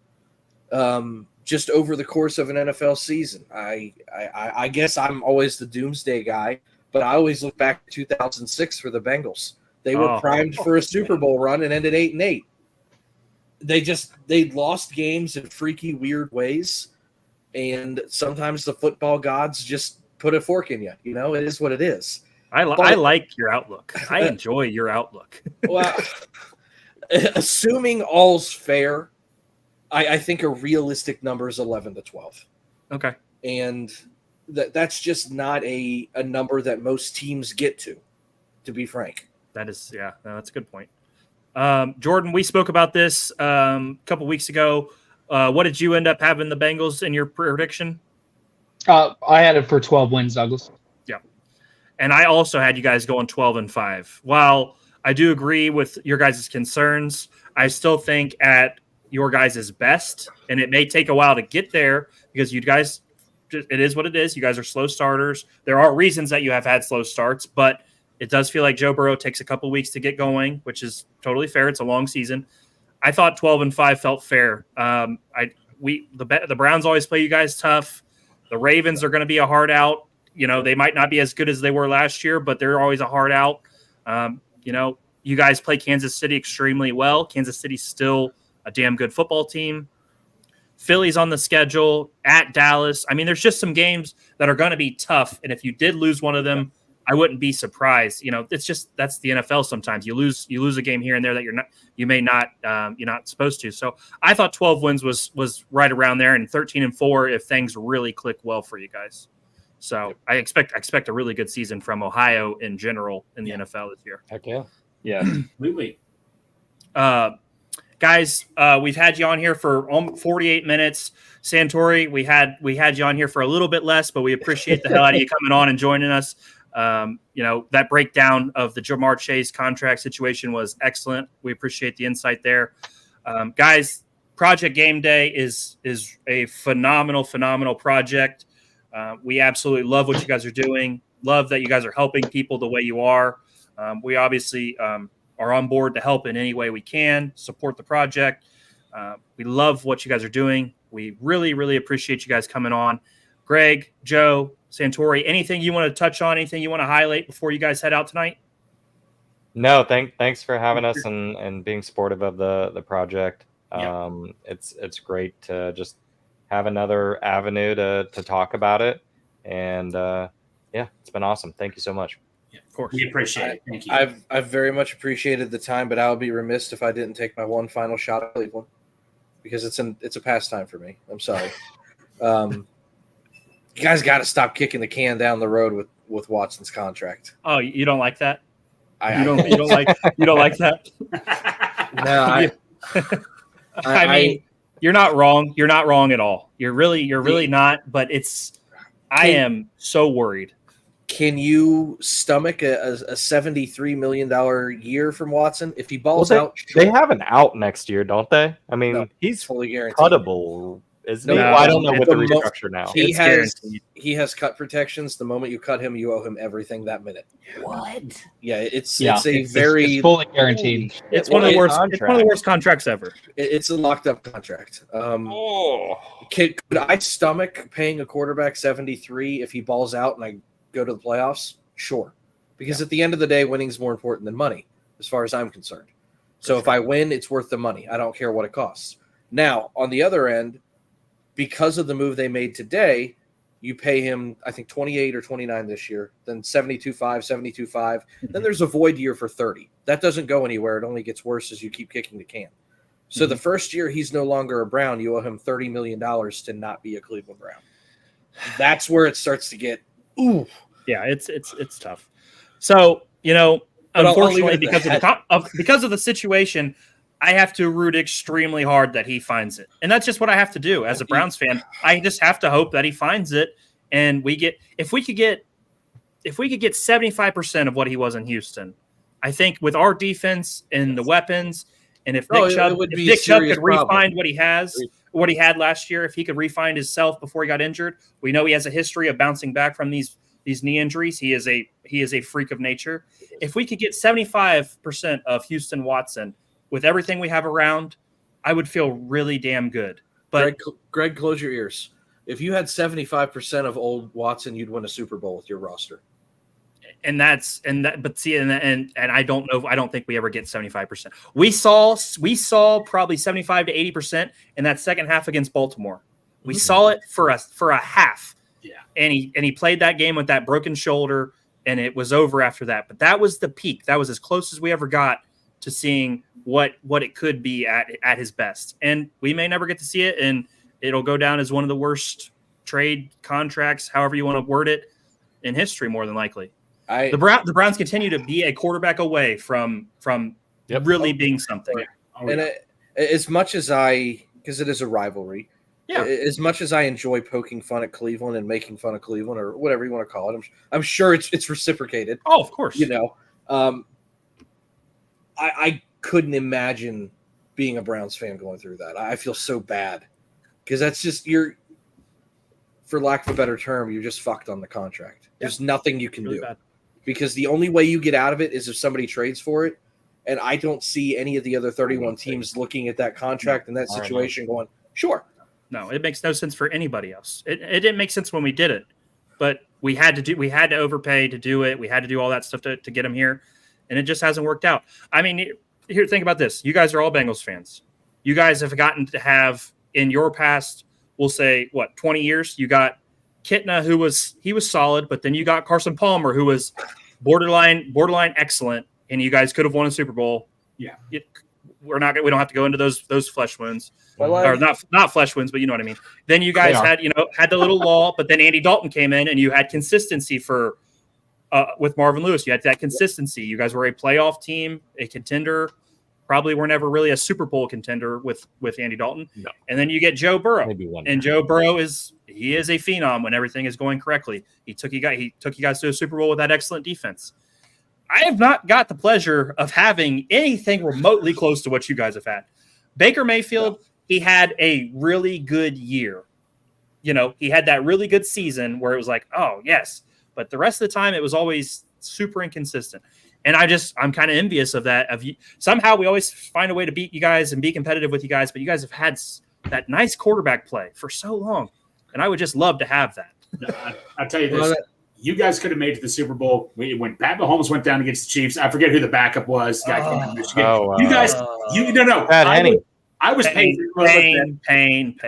just over the course of an NFL season. I guess I'm always the doomsday guy, but I always look back to 2006 for the Bengals. They were primed for a Super Bowl run and ended 8-8. They lost games in freaky, weird ways, and sometimes the football gods just put a fork in you. It is what it is. I like your outlook. I enjoy your outlook. Well, assuming all's fair, I think a realistic number is 11 to 12. Okay. And that's just not a number that most teams get to be frank. That is, yeah, no, that's a good point. Jordan, we spoke about this a couple weeks ago. What did you end up having the Bengals in your prediction? I had it for 12 wins, Douglas. Yeah. And I also had you guys going 12-5. While I do agree with your guys' concerns, I still think at your guys' best, and it may take a while to get there because you guys, it is what it is. You guys are slow starters. There are reasons that you have had slow starts, but it does feel like Joe Burrow takes a couple weeks to get going, which is totally fair. It's a long season. I thought 12-5 felt fair. The Browns always play you guys tough. The Ravens are going to be a hard out. They might not be as good as they were last year, but they're always a hard out. You guys play Kansas City extremely well. Kansas City's still a damn good football team. Philly's on the schedule at Dallas. I mean, there's just some games that are going to be tough. And if you did lose one of them, I wouldn't be surprised. It's just, that's the NFL. Sometimes you lose a game here and there that you're not supposed to. So I thought 12 wins was right around there, and 13-4 if things really click well for you guys. So I expect a really good season from Ohio in general in the NFL this year. Heck yeah. Yeah. Absolutely. Guys, we've had you on here for 48 minutes. Santori, we had you on here for a little bit less, but we appreciate the hell out of you coming on and joining us. That breakdown of the Jamar Chase contract situation was excellent. We appreciate the insight there. Guys, Project Gameday is a phenomenal project. We absolutely love what you guys are doing. Love that you guys are helping people the way you are. We obviously are on board to help in any way we can, support the project. We love what you guys are doing. We really, really appreciate you guys coming on. Greg, Joe, Santori, anything you want to touch on, anything you want to highlight before you guys head out tonight? No, thanks for having us and being supportive of the project. Yeah. It's great to just have another avenue to talk about it. And it's been awesome. Thank you so much. Yeah, of course. We appreciate it. Thank you. I've very much appreciated the time, but I would be remiss if I didn't take my one final shot at Cleveland because it's a pastime for me. I'm sorry. You guys got to stop kicking the can down the road with Watson's contract. Oh, you don't like that? You don't like that? No, I mean, you're not wrong. You're not wrong at all. You're really not. But I am so worried. Can you stomach a $73 million year from Watson if he balls out? They have an out next year, don't they? I mean, he's fully guaranteed. Cuttable. Isn't he? No, well, I don't know what the restructure now. He has cut protections. The moment you cut him, you owe him everything that minute. What? Yeah, it's it's fully guaranteed. It's one of the worst. It's one of the worst contracts ever. It's a locked up contract. Could I stomach paying a quarterback 73 if he balls out and I go to the playoffs? Sure, because at the end of the day, winning is more important than money, as far as I'm concerned. So if I win, it's worth the money. I don't care what it costs. Now, on the other end, because of the move they made today, you pay him, I think, 28 or 29 this year, then 72.5, 72.5. Then there's a void year for 30. That doesn't go anywhere. It only gets worse as you keep kicking the can. So the first year he's no longer a Brown, you owe him $30 million to not be a Cleveland Brown. That's where it starts to get, ooh. Yeah, it's tough. So, unfortunately, because of the situation, I have to root extremely hard that he finds it. And that's just what I have to do as a Browns fan. I just have to hope that he finds it. And if we could get 75% of what he was in Houston, I think with our defense and the weapons, and if Nick Chubb could refine what he had last year, if he could refine himself before he got injured, we know he has a history of bouncing back from these knee injuries. He is a freak of nature. If we could get 75% of Houston Watson with everything we have around, I would feel really damn good. But Greg, close your ears. If you had 75% of old Watson, you'd win a Super Bowl with your roster. And I don't know. I don't think we ever get 75%. We saw probably 75 to 80% in that second half against Baltimore. We saw it for a half. Yeah. And he played that game with that broken shoulder, and it was over after that. But that was the peak. That was as close as we ever got to seeing what it could be at his best. And we may never get to see it, and it'll go down as one of the worst trade contracts, however you want to word it, in history, more than likely. The Browns continue to be a quarterback away from really being something. As much as because it is a rivalry, as much as I enjoy poking fun at Cleveland and making fun of Cleveland or whatever you want to call it, I'm sure it's reciprocated. Oh, of course. I couldn't imagine being a Browns fan going through that. I feel so bad because that's just for lack of a better term, you're just fucked on the contract. There's nothing you can do because the only way you get out of it is if somebody trades for it. And I don't see any of the other 31 teams looking at that contract and that situation going, sure. No, it makes no sense for anybody else. It didn't make sense when we did it, but we had to overpay to do it. We had to do all that stuff to get him here, and it just hasn't worked out. I mean, here, think about this. You guys are all Bengals fans. You guys have gotten to have in your past, we'll say, 20 years, you got Kitna, who was solid, but then you got Carson Palmer, who was borderline excellent, and you guys could have won a Super Bowl. Yeah. We don't have to go into those flesh wounds, or not flesh wounds, but you know what I mean. Then you guys had the little lull, but then Andy Dalton came in, and you had consistency with Marvin Lewis. You had that consistency. You guys were a playoff team, a contender. Probably were never really a Super Bowl contender with Andy Dalton. No. And then you get Joe Burrow, and Joe Burrow is a phenom when everything is going correctly. He took you guys to a Super Bowl with that excellent defense. I have not got the pleasure of having anything remotely close to what you guys have had. Baker Mayfield, he had a really good year. He had that really good season where it was like, oh, yes. But the rest of the time, it was always super inconsistent. And I'm kind of envious of that. Somehow we always find a way to beat you guys and be competitive with you guys, but you guys have had that nice quarterback play for so long. And I would just love to have that. I'll tell you this. You guys could have made it to the Super Bowl when Pat Mahomes went down against the Chiefs. I forget who the backup was. Guy came from Michigan. You guys, I was pain.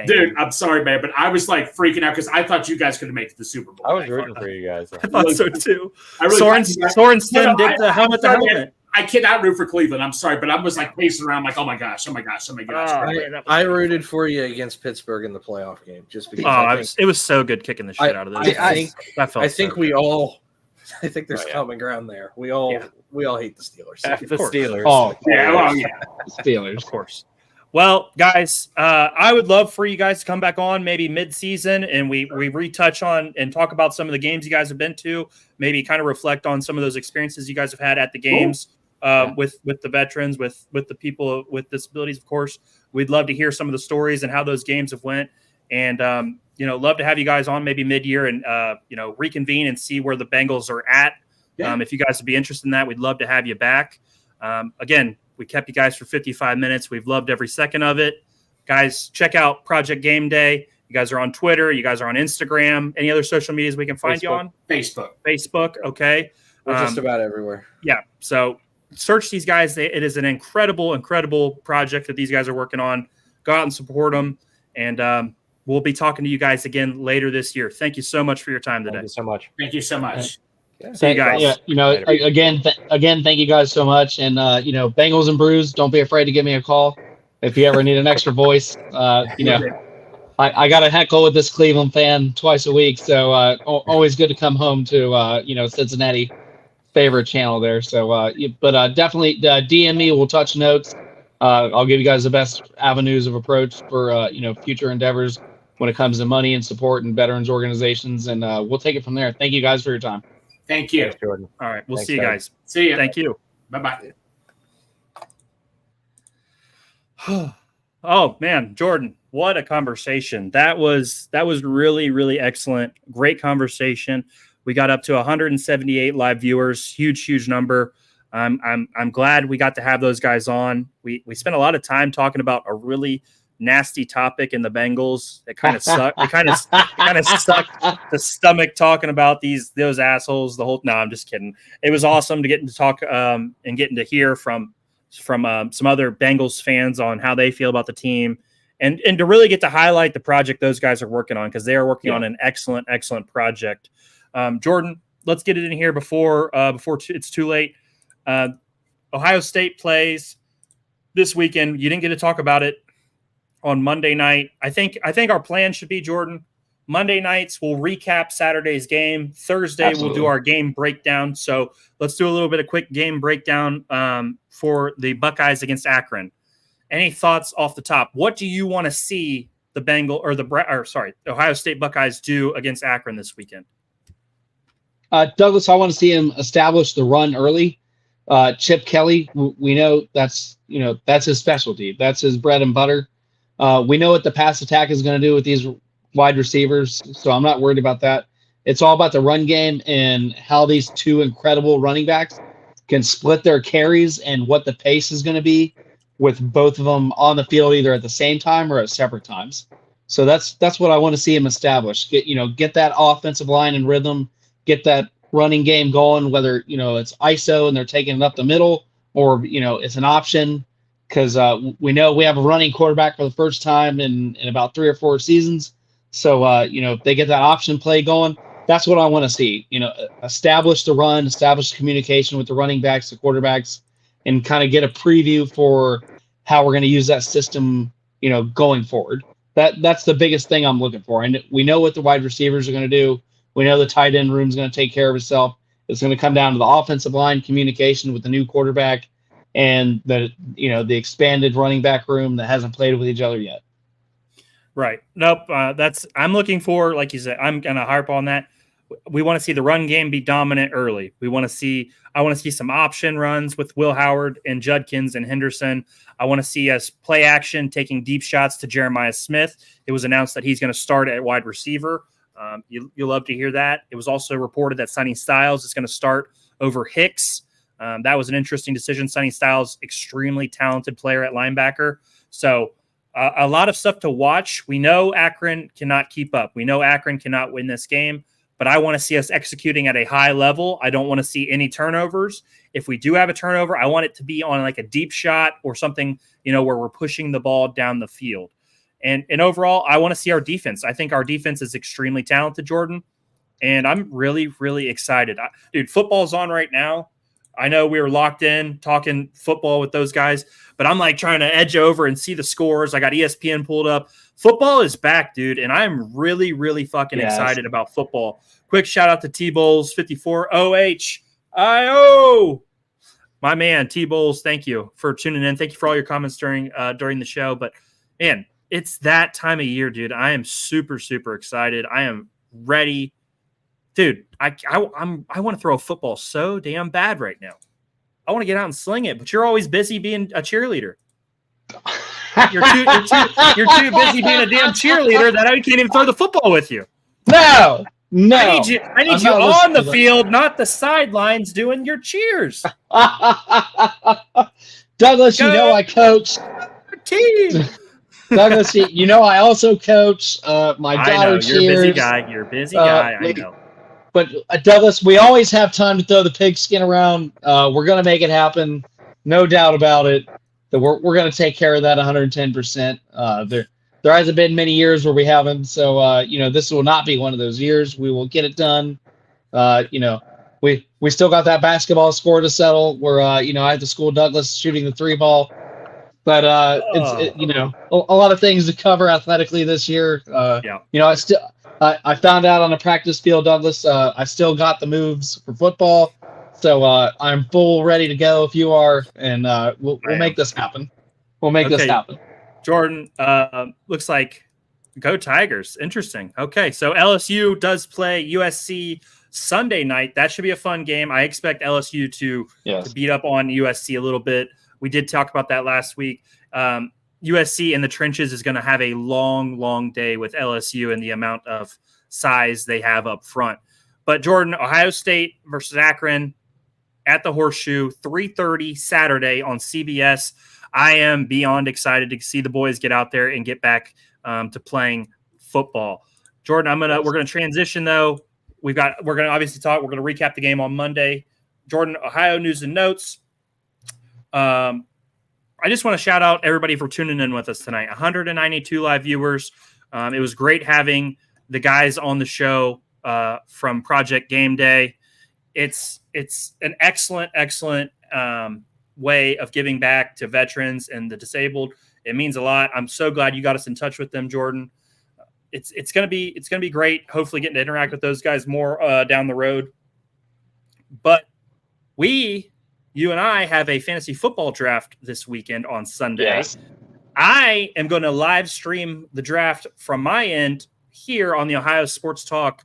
Dude, I'm sorry, man, but I was like freaking out because I thought you guys could have made it to the Super Bowl. I was rooting for you guys. I thought so too. Sorensen did the helmet. I cannot root for Cleveland. I'm sorry, but I was like pacing around like, oh my gosh. I rooted for you against Pittsburgh in the playoff game just because. It was so good kicking the shit out of this. I think there's common ground there. We all hate the Steelers. The Steelers. Oh, Steelers, of course. Well, guys, I would love for you guys to come back on maybe mid-season and we retouch on and talk about some of the games you guys have been to, maybe kind of reflect on some of those experiences you guys have had at the games with the veterans, with the people with disabilities, of course. We'd love to hear some of the stories and how those games have went. And, love to have you guys on maybe mid-year and, reconvene and see where the Bengals are at. Yeah. If you guys would be interested in that, we'd love to have you back. Again, we kept you guys for 55 minutes. We've loved every second of it. Guys, check out Project Gameday. You guys are on Twitter. You guys are on Instagram. Any other social medias we can find you on? Facebook. Okay. We're just about everywhere. Yeah. So search these guys. It is an incredible, incredible project that these guys are working on. Go out and support them. And we'll be talking to you guys again later this year. Thank you so much for your time today. Thank you so much. Thank you so much. See you guys. Yeah, again, thank you guys so much. And Bengals and Brews, don't be afraid to give me a call if you ever need an extra voice. I got to heckle with this Cleveland fan twice a week, so always good to come home to Cincinnati favorite channel there. So, but definitely DM me. We'll touch notes. I'll give you guys the best avenues of approach for future endeavors when it comes to money and support and veterans organizations, and we'll take it from there. Thank you guys for your time. Thank you. Thanks, Jordan. All right, we'll Thanks, see you Doug. guys. See you. Thank you. Bye-bye. Oh man, Jordan, what a conversation. That was really, really excellent. Great conversation. We got up to 178 live viewers, huge number. I'm glad we got to have those guys on. We spent a lot of time talking about a really nasty topic in the Bengals. It kind of sucked. It kind of sucked the stomach talking about those assholes. No, I'm just kidding. It was awesome to get to talk and getting to hear from some other Bengals fans on how they feel about the team, and to really get to highlight the project those guys are working on, because they are working on an excellent project. Jordan, let's get it in here before it's too late. Ohio State plays this weekend. You didn't get to talk about it on Monday night. I think our plan should be, Jordan, Monday nights we'll recap Saturday's game. Thursday We'll do our game breakdown. So let's do a little bit of quick game breakdown for the Buckeyes against Akron. Any thoughts off the top? What do you want to see the Ohio State Buckeyes do against Akron this weekend? Douglas, I want to see him establish the run early. Chip Kelly, we know that's his specialty. That's his bread and butter. We know what the pass attack is going to do with these wide receivers, so I'm not worried about that. It's all about the run game and how these two incredible running backs can split their carries and what the pace is going to be with both of them on the field either at the same time or at separate times. So that's what I want to see him establish. Get that offensive line in rhythm, get that running game going, whether it's ISO and they're taking it up the middle, or it's an option, because we know we have a running quarterback for the first time in about 3 or 4 seasons. So if they get that option play going, that's what I want to see. Establish the run, establish communication with the running backs, the quarterbacks, and kind of get a preview for how we're going to use that system going forward. That's the biggest thing I'm looking for. And we know what the wide receivers are going to do. We know the tight end room is going to take care of itself. It's going to come down to the offensive line communication with the new quarterback and the expanded running back room that hasn't played with each other yet. Right. Nope. I'm looking for, like you said, I'm going to harp on that. We want to see the run game be dominant early. I want to see some option runs with Will Howard and Judkins and Henderson. I want to see us play action, taking deep shots to Jeremiah Smith. It was announced that he's going to start at wide receiver. You'll love to hear that. It was also reported that Sonny Styles is going to start over Hicks. That was an interesting decision. Sonny Styles, extremely talented player at linebacker. So a lot of stuff to watch. We know Akron cannot keep up. We know Akron cannot win this game, but I want to see us executing at a high level. I don't want to see any turnovers. If we do have a turnover, I want it to be on like a deep shot or something, where we're pushing the ball down the field. And overall, I want to see our defense. I think our defense is extremely talented, Jordan, and I'm really, really excited. Dude, football's on right now. I know we were locked in talking football with those guys, but I'm like trying to edge over and see the scores. I got ESPN pulled up. Football is back, dude, and I'm really, really fucking excited about football. Quick shout out to T-Bowls 54 OHIO. My man, T-Bowls, thank you for tuning in. Thank you for all your comments during the show. But, man, it's that time of year, dude. I am super, super excited. I am ready. Dude, I want to throw a football so damn bad right now. I want to get out and sling it, but you're always busy being a cheerleader. You're too busy being a damn cheerleader that I can't even throw the football with you. No. I need you on the field, not the sidelines doing your cheers. Douglas, I coach. Team. Douglas, I also coach. My daughter cheers. You're a busy guy. You're a busy guy. I know. But Douglas, we always have time to throw the pigskin around. We're going to make it happen, no doubt about it. That we're going to take care of that 110%. There hasn't been many years where we haven't, so this will not be one of those years. We will get it done. We still got that basketball score to settle. Where I have to school Douglas shooting the 3 ball. But it's a lot of things to cover athletically this year. I found out on the practice field, Douglas. I still got the moves for football, so I'm full ready to go if you are, and we'll make this happen. We'll make this Okay. happen. Jordan, looks like go Tigers. Interesting. Okay, so LSU does play USC Sunday night. That should be a fun game. I expect LSU to beat up on USC a little bit. We did talk about that last week. USC in the trenches is going to have a long, long day with LSU and the amount of size they have up front. But Jordan, Ohio State versus Akron at the Horseshoe, 3:30 Saturday on CBS. I am beyond excited to see the boys get out there and get back to playing football. Jordan, we're gonna transition though. We're gonna obviously talk. We're gonna recap the game on Monday. Jordan, Ohio news and notes. I just want to shout out everybody for tuning in with us tonight. 192 live viewers. It was great having the guys on the show from Project Gameday. It's an excellent way of giving back to veterans and the disabled. It means a lot. I'm so glad you got us in touch with them, Jordan. It's gonna be great. Hopefully, getting to interact with those guys more down the road. But you and I have a fantasy football draft this weekend on Sunday. Yes. I am going to live stream the draft from my end here on the Ohio Sports Talk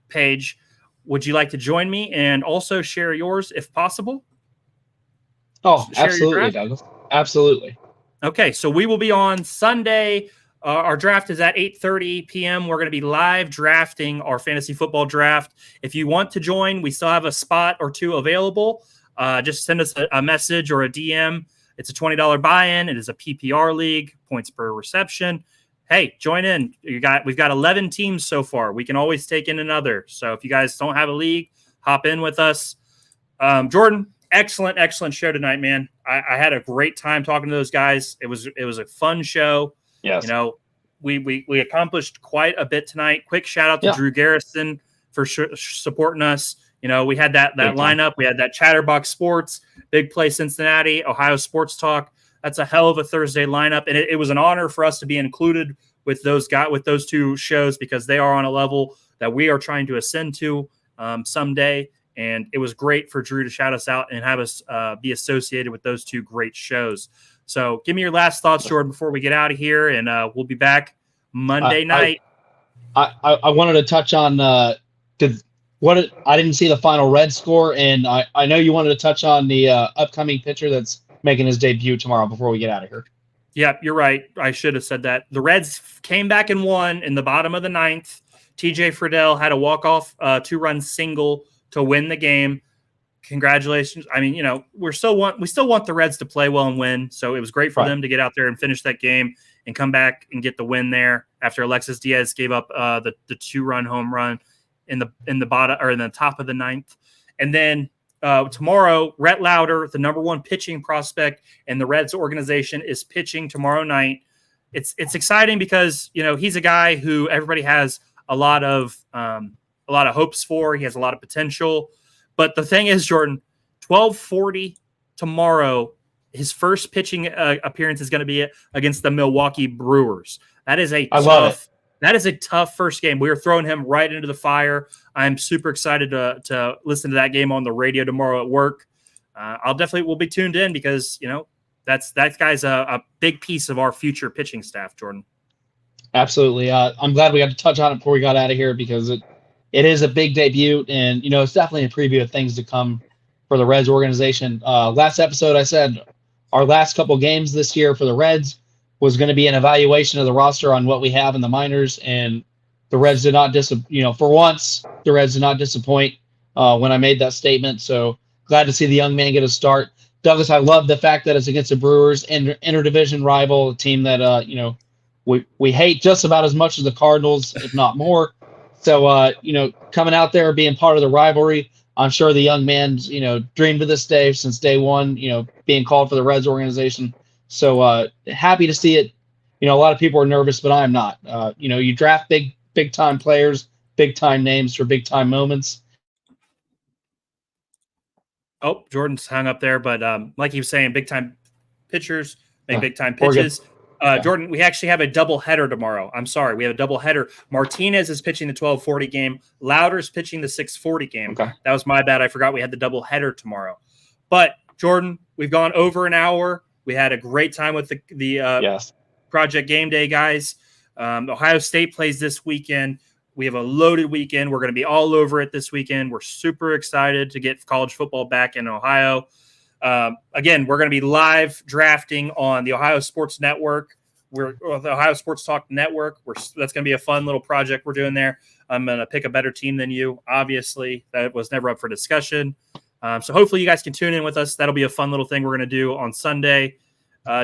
page. Would you like to join me and also share yours if possible? Oh, absolutely, Douglas. Absolutely. Okay, so we will be on Sunday. Our draft is at 8:30 p.m. We're going to be live drafting our fantasy football draft. If you want to join, we still have a spot or two available. Just send us a message or a DM. It's a $20 buy-in. It is a PPR league, points per reception. Hey, join in. We've got 11 teams so far. We can always take in another. So if you guys don't have a league, hop in with us. Jordan, excellent show tonight, man. I had a great time talking to those guys. It was a fun show. Yes. We accomplished quite a bit tonight. Quick shout out to Drew Garrison for supporting us. We had that lineup. We had that Chatterbox Sports, Big Play Cincinnati, Ohio Sports Talk. That's a hell of a Thursday lineup, and it was an honor for us to be included with those two shows because they are on a level that we are trying to ascend to someday. And it was great for Drew to shout us out and have us be associated with those two great shows. So give me your last thoughts, Jordan, before we get out of here, and we'll be back Monday night. I wanted to touch on I didn't see the final red score, and I know you wanted to touch on the upcoming pitcher that's making his debut tomorrow before we get out of here. Yeah, you're right. I should have said that. The Reds came back and won in the bottom of the ninth. TJ Friedel had a walk-off 2-run single to win the game. Congratulations. I mean, we still want the Reds to play well and win. So it was great for them to get out there and finish that game and come back and get the win there after Alexis Diaz gave up the 2-run home run in the bottom or in the top of the ninth. And then tomorrow, Rhett Lauder, the number one pitching prospect in the Reds organization, is pitching tomorrow night. It's exciting because he's a guy who everybody has a lot of hopes for. He has a lot of potential. But the thing is, Jordan, 12:40 tomorrow, his first pitching appearance is going to be against the Milwaukee Brewers. That is a tough first game. We are throwing him right into the fire. I'm super excited to listen to that game on the radio tomorrow at work. We'll be tuned in because that guy's a big piece of our future pitching staff, Jordan. Absolutely. I'm glad we got to touch on it before we got out of here because it is a big debut, and it's definitely a preview of things to come for the Reds organization. Last episode, I said our last couple games this year for the Reds was going to be an evaluation of the roster on what we have in the minors, and the Reds did not for once, the Reds did not disappoint when I made that statement. So glad to see the young man get a start. Douglas, I love the fact that it's against the Brewers, interdivision rival, a team that we hate just about as much as the Cardinals, if not more. So, coming out there, being part of the rivalry, I'm sure the young man's, dreamed of this day since day one, being called for the Reds organization. So happy to see it. A lot of people are nervous, but I'm not. You draft big time players, big time names for big time moments. Oh, Jordan's hung up there, but like he was saying, big time pitchers make big time pitches. Jordan, we actually have a double header tomorrow. I'm sorry. We have a double header. Martinez is pitching the 12:40 game. Lauder's pitching the 6:40 game. Okay. That was my bad. I forgot we had the double header tomorrow. But, Jordan, we've gone over an hour. We had a great time with the Yes. Project Gameday guys. Ohio State plays this weekend. We have a loaded weekend. We're going to be all over it this weekend. We're super excited to get college football back in Ohio. Again, we're going to be live drafting on the Ohio Sports Network. The Ohio Sports Talk Network. That's going to be a fun little project we're doing there. I'm going to pick a better team than you. Obviously, that was never up for discussion. So hopefully you guys can tune in with us. That'll be a fun little thing we're going to do on Sunday.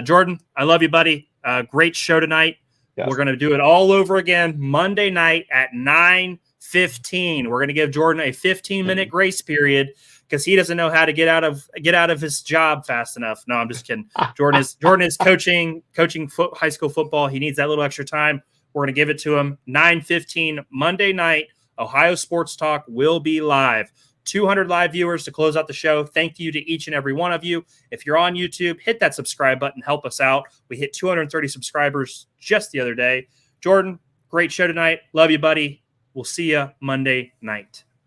Jordan, I love you, buddy. Great show tonight. Yes. We're going to do it all over again Monday night at 9:15. We're going to give Jordan a 15-minute grace period because he doesn't know how to get out of his job fast enough. No, I'm just kidding. Jordan is coaching high school football. He needs that little extra time. We're going to give it to him. 9:15 Monday night. Ohio Sports Talk will be live. 200 live viewers to close out the show. Thank you to each and every one of you. If you're on YouTube, hit that subscribe button. Help us out. We hit 230 subscribers just the other day. Jordan, great show tonight. Love you, buddy. We'll see you Monday night.